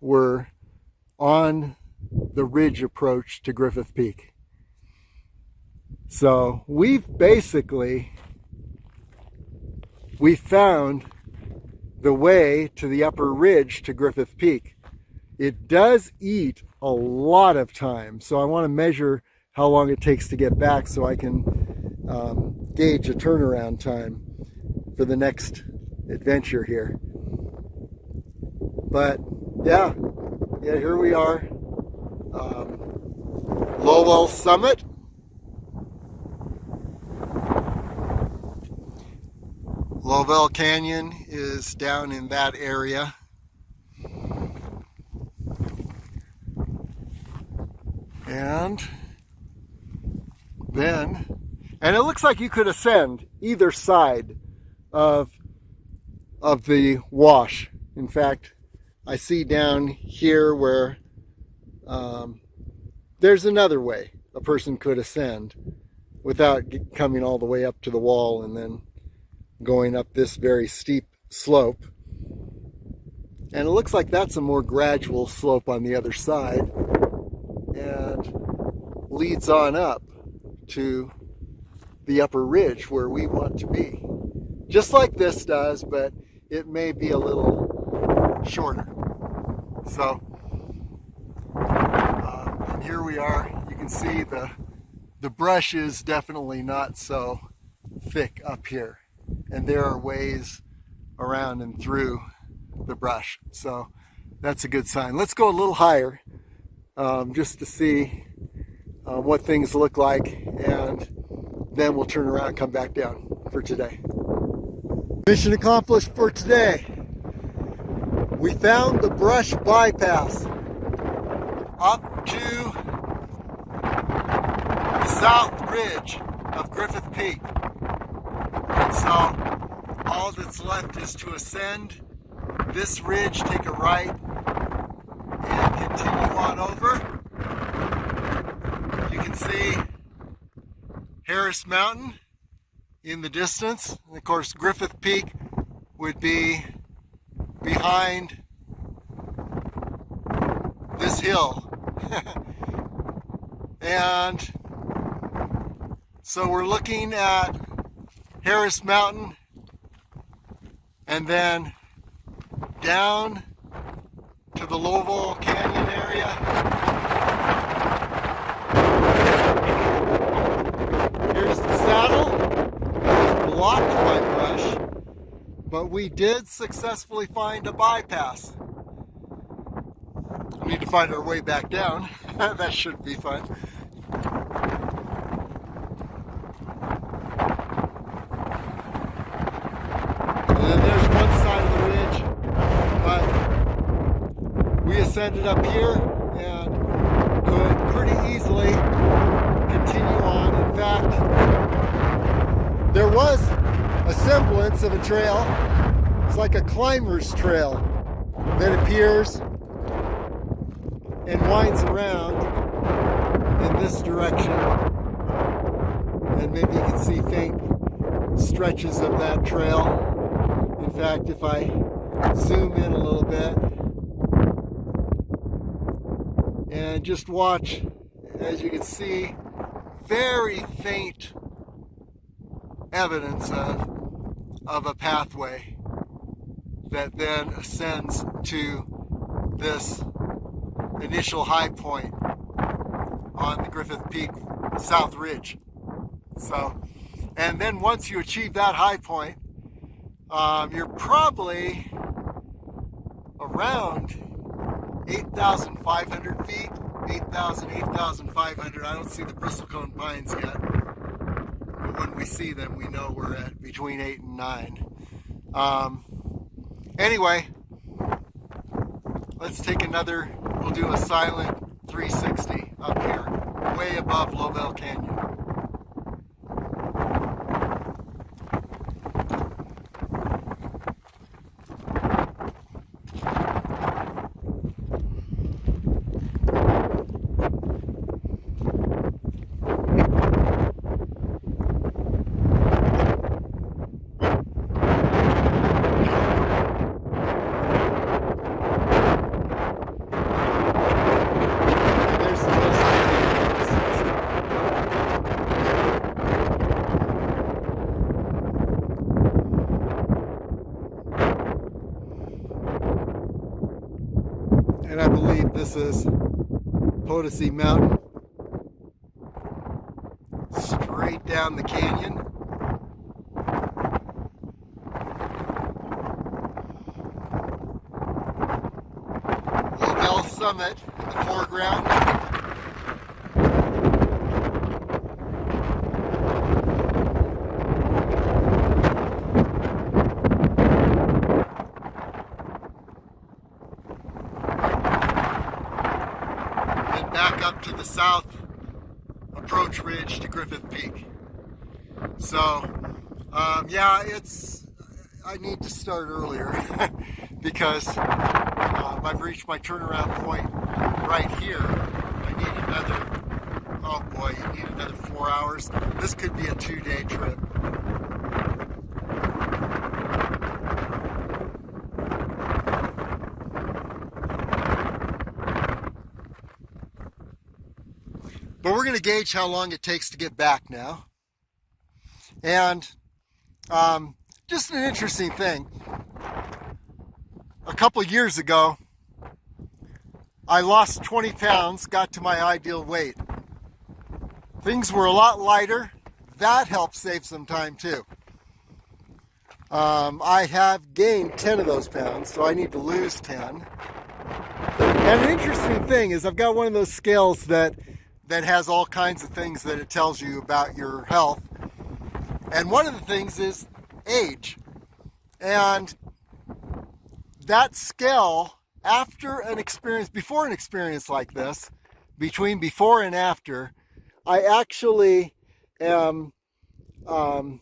we're on the ridge approach to Griffith Peak. So we found the way to the upper ridge to Griffith Peak. It does eat a lot of time, so I want to measure how long it takes to get back so I can gauge a turnaround time for the next adventure here. But yeah, here we are. Lovell Summit. Lovell Canyon is down in that area. And then, and it looks like you could ascend either side of the wash. In fact, I see down here where there's another way a person could ascend without coming all the way up to the wall and then going up this very steep slope. And it looks like that's a more gradual slope on the other side and leads on up to the upper ridge where we want to be. Just like this does, but it may be a little shorter. So, and here we are. You can see the brush is definitely not so thick up here. And there are ways around and through the brush. So that's a good sign. Let's go a little higher just to see what things look like, and then we'll turn around and come back down for today. Mission accomplished for today. We found the brush bypass up to the south ridge of Griffith Peak. And so all that's left is to ascend this ridge, take a right, and continue on over. You can see Harris Mountain in the distance. And of course, Griffith Peak would be behind this hill. And so we're looking at Harris Mountain and then down to the Lovell Canyon area. Here's the saddle. It's blocked by brush, but we did successfully find a bypass. We need to find our way back down. That should be fun. And then there's one side of the ridge, but we ascended up here and could pretty easily continue on. In fact, there was a semblance of a trail. It's like a climber's trail that appears and winds around in this direction. And maybe you can see faint stretches of that trail. In fact, if I zoom in a little bit and just watch, as you can see, very faint evidence of a pathway that then ascends to this initial high point on the Griffith Peak South Ridge. So, and then once you achieve that high point, you're probably around 8,500 feet, 8,500. I don't see the bristlecone pines yet, but when we see them, we know we're at between 8 and 9. Anyway, let's take another, we'll do a silent 360 up here, way above Lovell Canyon. And I believe this is Potosi Mountain, straight down the canyon. Lovell Summit in the foreground. Back up to the south approach ridge to Griffith Peak. So, yeah, I need to start earlier because I've reached my turnaround point right here. I need another, oh boy, you need another 4 hours. This could be a 2-day trip. But we're going to gauge how long it takes to get back now. And just an interesting thing. A couple years ago, I lost 20 pounds, got to my ideal weight. Things were a lot lighter. That helped save some time too. I have gained 10 of those pounds, so I need to lose 10. And an interesting thing is I've got one of those scales that has all kinds of things that it tells you about your health. And one of the things is age. And that scale, after an experience, before an experience like this, between before and after, I actually am 2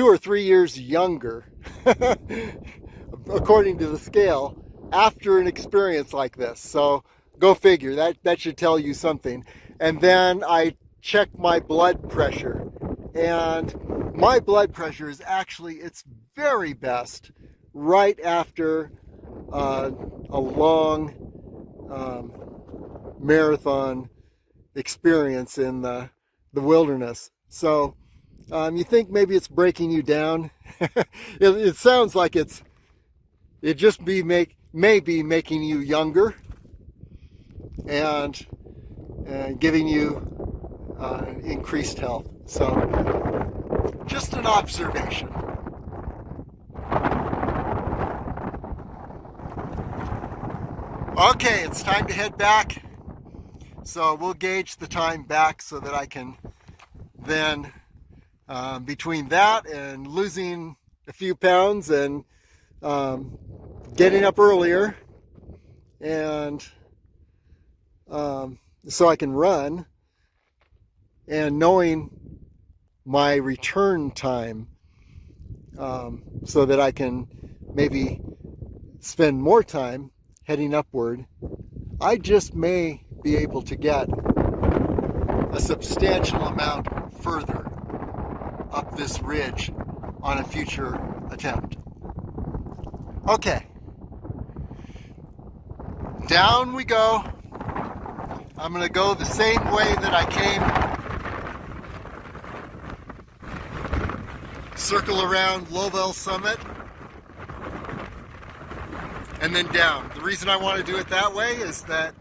or 3 years younger, according to the scale, after an experience like this. So go figure, that should tell you something. And then I check my blood pressure, and my blood pressure is actually its very best right after a long marathon experience in the wilderness. So you think maybe it's breaking you down. It sounds like it just may be making you younger and giving you increased health. So just an observation. Okay, it's time to head back. So we'll gauge the time back so that I can then, between that and losing a few pounds and getting up earlier, and so I can run, and knowing my return time, so that I can maybe spend more time heading upward, I just may be able to get a substantial amount further up this ridge on a future attempt. Okay, down we go. I'm going to go the same way that I came. Circle around Lovell Summit and then down. The reason I want to do it that way is that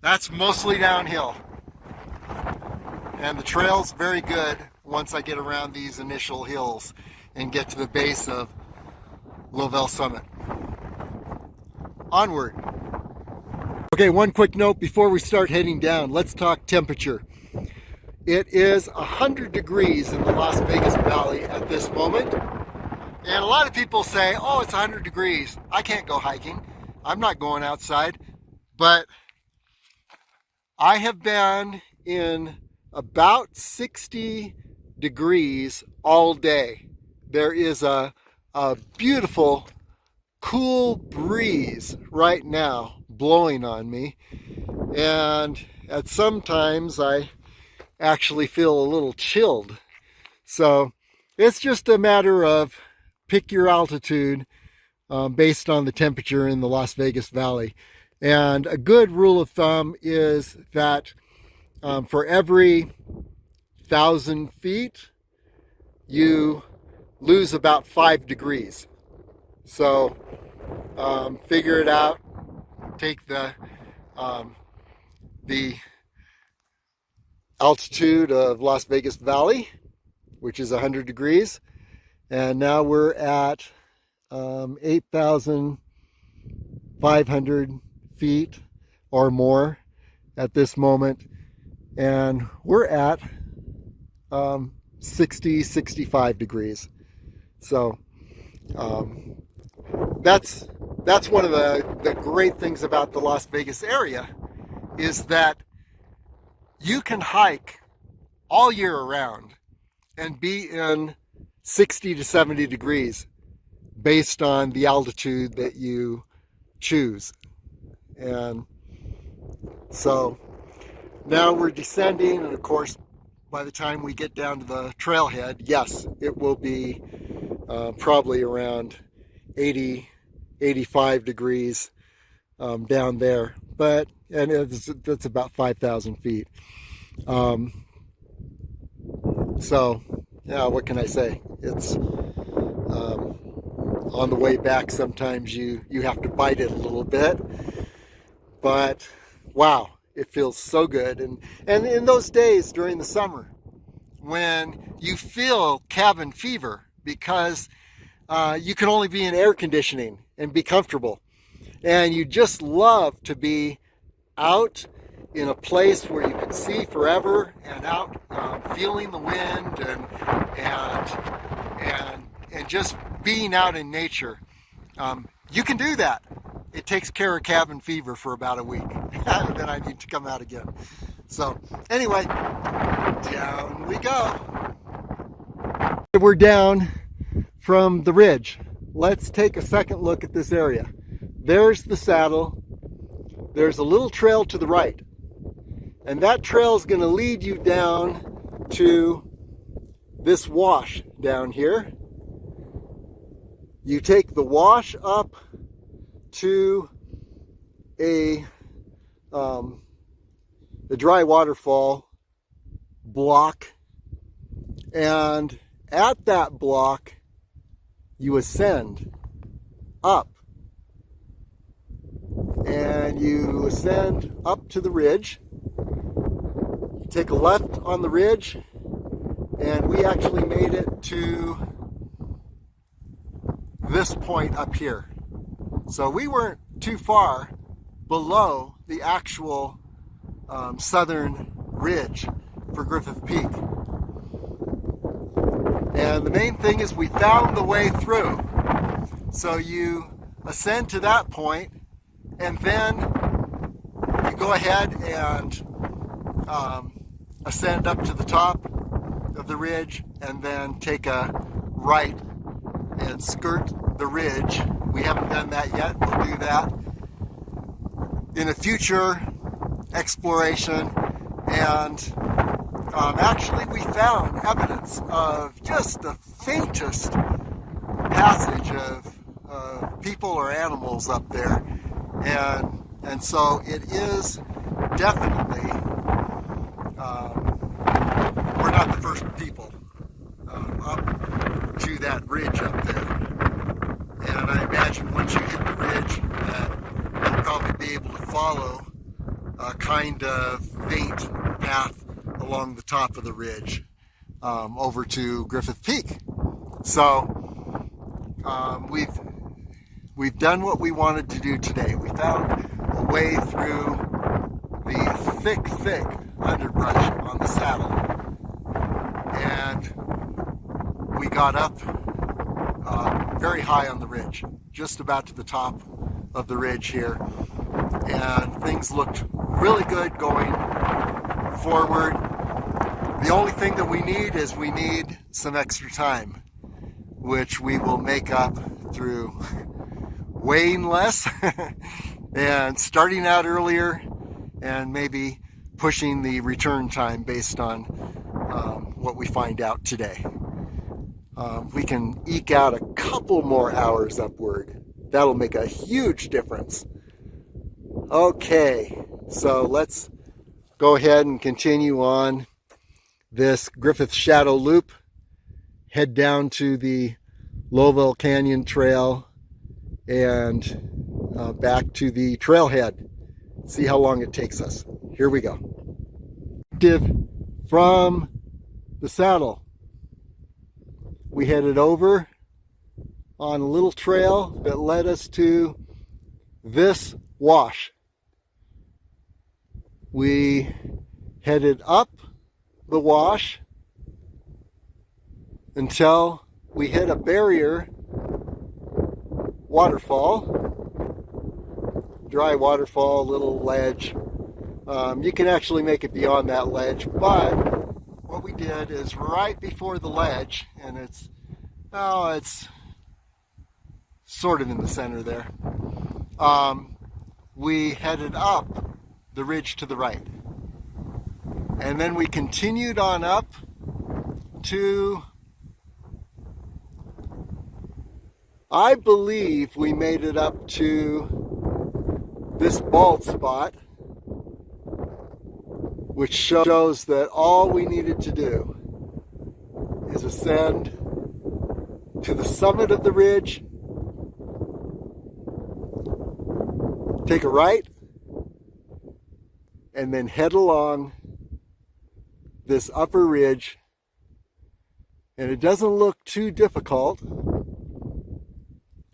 that's mostly downhill. And the trail's very good once I get around these initial hills and get to the base of Lovell Summit. Onward. Okay, one quick note before we start heading down. Let's talk temperature. It is 100 degrees in the Las Vegas Valley at this moment. And a lot of people say, oh, it's 100 degrees. I can't go hiking. I'm not going outside. But I have been in about 60 degrees all day. There is a beautiful, cool breeze right now blowing on me, and at some times I actually feel a little chilled. So it's just a matter of pick your altitude based on the temperature in the Las Vegas Valley. And a good rule of thumb is that for every 1,000 feet you lose about 5 degrees. So figure it out. Take the altitude of Las Vegas Valley, which is 100 degrees, and now we're at 8,500 feet or more at this moment, and we're at 65 degrees. So that's one of the great things about the Las Vegas area, is that you can hike all year around and be in 60 to 70 degrees based on the altitude that you choose. And so now we're descending, and of course by the time we get down to the trailhead, yes, it will be probably around 80, 85 degrees down there, and that's about 5,000 feet. So yeah, what can I say? It's on the way back, sometimes you have to bite it a little bit, but wow, it feels so good. And in those days during the summer when you feel cabin fever because you can only be in air conditioning and be comfortable, and you just love to be out in a place where you can see forever and out feeling the wind and just being out in nature. You can do that. It takes care of cabin fever for about a week. Then I need to come out again. So anyway, down we go. We're down from the ridge. Let's take a second look at this area. There's the saddle. There's a little trail to the right. And that trail is going to lead you down to this wash down here. You take the wash up to the dry waterfall block, and at that block you ascend up, and you ascend up to the ridge. You take a left on the ridge, and we actually made it to this point up here. So we weren't too far below the actual southern ridge for Griffith Peak. And the main thing is we found the way through. So you ascend to that point, and then you go ahead and ascend up to the top of the ridge, and then take a right and skirt the ridge. We haven't done that yet. We'll do that in a future exploration. And actually we found evidence of just the faintest passage of people or animals up there, and so it is definitely we're not the first people up to that ridge up there. And I imagine once you hit the ridge that you'll probably be able to follow a kind of faint path along the top of the ridge over to Griffith Peak. So we've done what we wanted to do today. We found a way through the thick underbrush on the saddle, and we got up very high on the ridge, just about to the top of the ridge here, and things looked really good going forward. The only thing that we need some extra time, which we will make up through weighing less and starting out earlier, and maybe pushing the return time based on what we find out today. We can eke out a couple more hours upward. That'll make a huge difference. Okay, so let's go ahead and continue on this Griffith Shadow Loop, head down to the Lovell Canyon Trail, and back to the trailhead. See how long it takes us. Here we go. From the saddle, we headed over on a little trail that led us to this wash. We headed up the wash until we hit a barrier waterfall, dry waterfall, little ledge. You can actually make it beyond that ledge, but what we did is right before the ledge, and it's sort of in the center there. We headed up the ridge to the right. And then we continued on up to, I believe we made it up to this bald spot, which shows that all we needed to do is ascend to the summit of the ridge, take a right, and then head along this upper ridge. And it doesn't look too difficult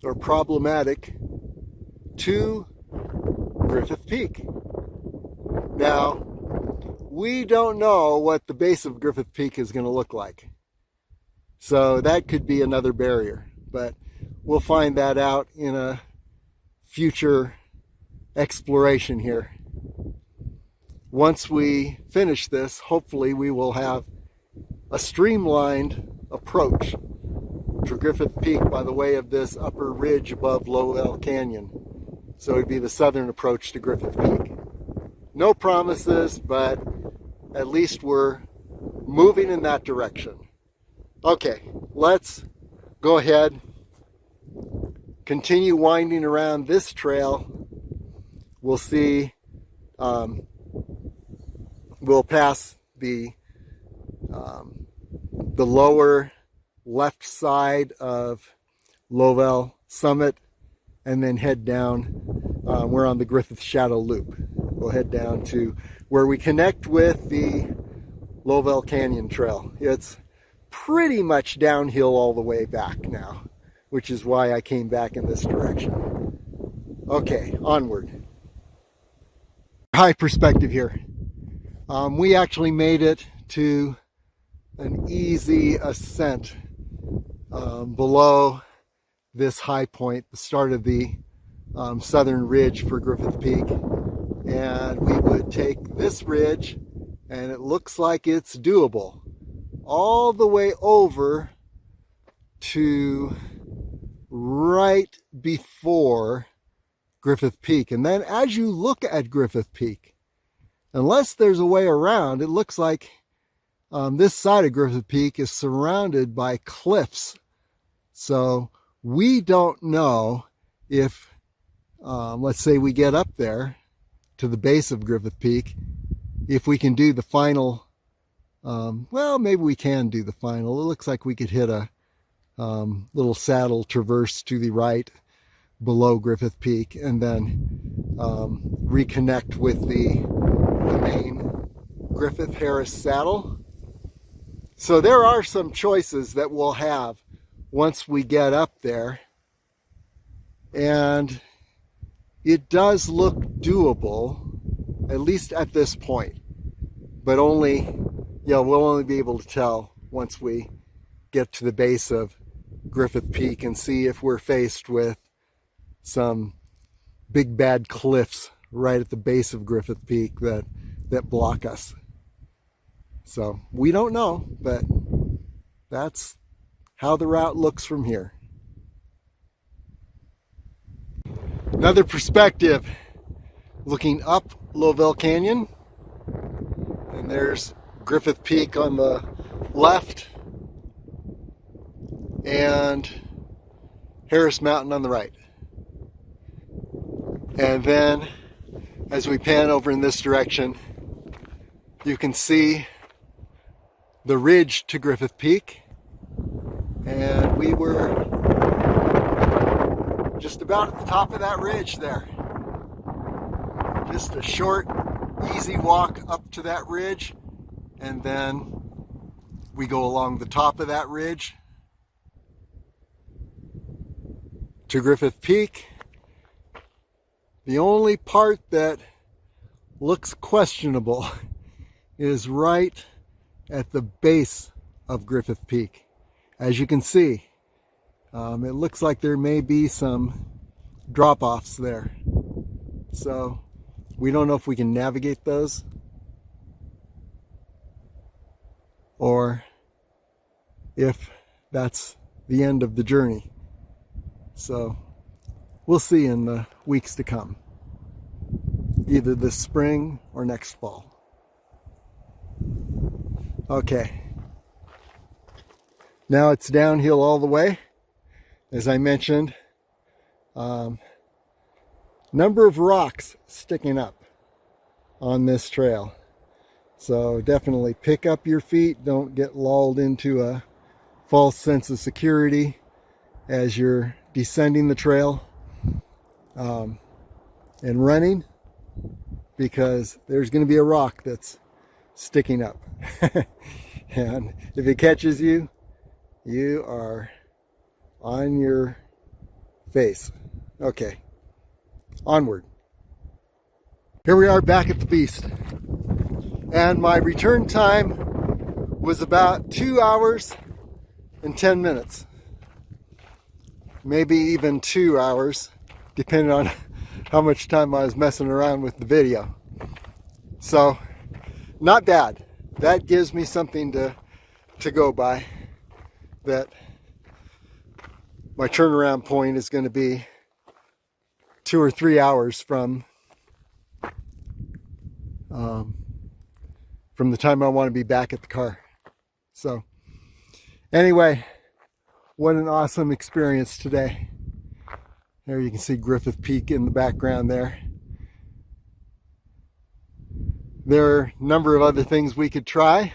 or problematic to Griffith Peak. Now, we don't know what the base of Griffith Peak is going to look like. So that could be another barrier, but we'll find that out in a future exploration here. Once we finish this, hopefully we will have a streamlined approach to Griffith Peak by the way of this upper ridge above Lovell Canyon. So it'd be the southern approach to Griffith Peak. No promises, but at least we're moving in that direction. Okay, let's go ahead, continue winding around this trail. We'll see, we'll pass the lower left side of Lovell Summit and then head down. We're on the Griffith Shadow Loop. We'll head down to where we connect with the Lovell Canyon Trail. It's pretty much downhill all the way back now, which is why I came back in this direction. Okay, onward. High perspective here. We actually made it to an easy ascent below this high point, the start of the southern ridge for Griffith Peak. And we would take this ridge, and it looks like it's doable, all the way over to right before Griffith Peak. And then as you look at Griffith Peak, unless there's a way around, it looks like this side of Griffith Peak is surrounded by cliffs. So we don't know if, let's say we get up there to the base of Griffith Peak, if we can do the final, well, maybe we can do the final. It looks like we could hit a little saddle traverse to the right below Griffith Peak and then reconnect with the main Griffith Harris saddle. So there are some choices that we'll have once we get up there, and it does look doable, at least at this point, but only, we'll only be able to tell once we get to the base of Griffith Peak and see if we're faced with some big bad cliffs right at the base of Griffith Peak that block us. So we don't know, but that's how the route looks from here. Another perspective, looking up Lovell Canyon, and there's Griffith Peak on the left and Harris Mountain on the right. And then as we pan over in this direction, you can see the ridge to Griffith Peak, and we were just about at the top of that ridge there. Just a short, easy walk up to that ridge, and then we go along the top of that ridge to Griffith Peak. The only part that looks questionable is right at the base of Griffith Peak. As you can see, it looks like there may be some drop-offs there. So we don't know if we can navigate those. or if that's the end of the journey. So we'll see in the weeks to come, either this spring or next fall. Okay, now it's downhill all the way. As I mentioned, number of rocks sticking up on this trail. So definitely pick up your feet. Don't get lulled into a false sense of security as you're descending the trail and running, because there's going to be a rock that's sticking up. And if it catches you, you are on your face. Okay, onward. Here we are back at the beast. And my return time was about 2 hours and 10 minutes. Maybe even 2 hours, depending on how much time I was messing around with the video. So, not bad. That gives me something to go by. That my turnaround point is going to be 2 or 3 hours from the time I want to be back at the car. So anyway, what an awesome experience today. There you can see Griffith Peak in the background there. There are a number of other things we could try.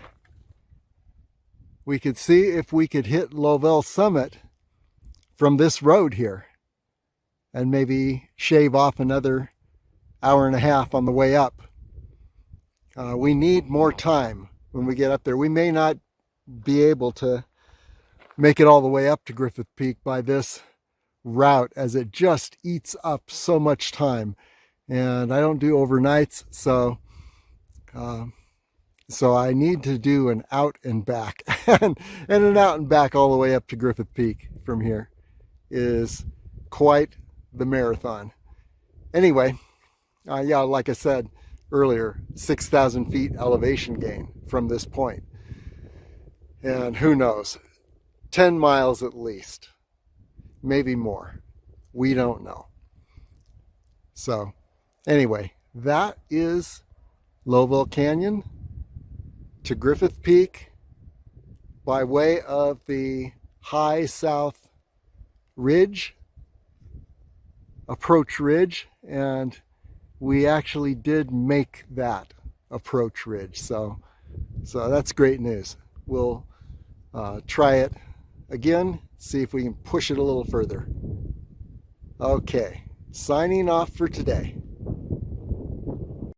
We could see if we could hit Lovell Summit from this road here and maybe shave off another hour and a half on the way up. We need more time when we get up there. We may not be able to make it all the way up to Griffith Peak by this route, as it just eats up so much time. And I don't do overnights, so I need to do an out and back. And an out and back all the way up to Griffith Peak from here is quite the marathon. Anyway, yeah, like I said earlier, 6,000 feet elevation gain from this point. And who knows, 10 miles at least, maybe more. We don't know. So anyway, that is Lovell Canyon to Griffith Peak by way of the high south ridge, approach ridge, and we actually did make that approach ridge. So that's great news. We'll try it again, see if we can push it a little further. Okay, signing off for today.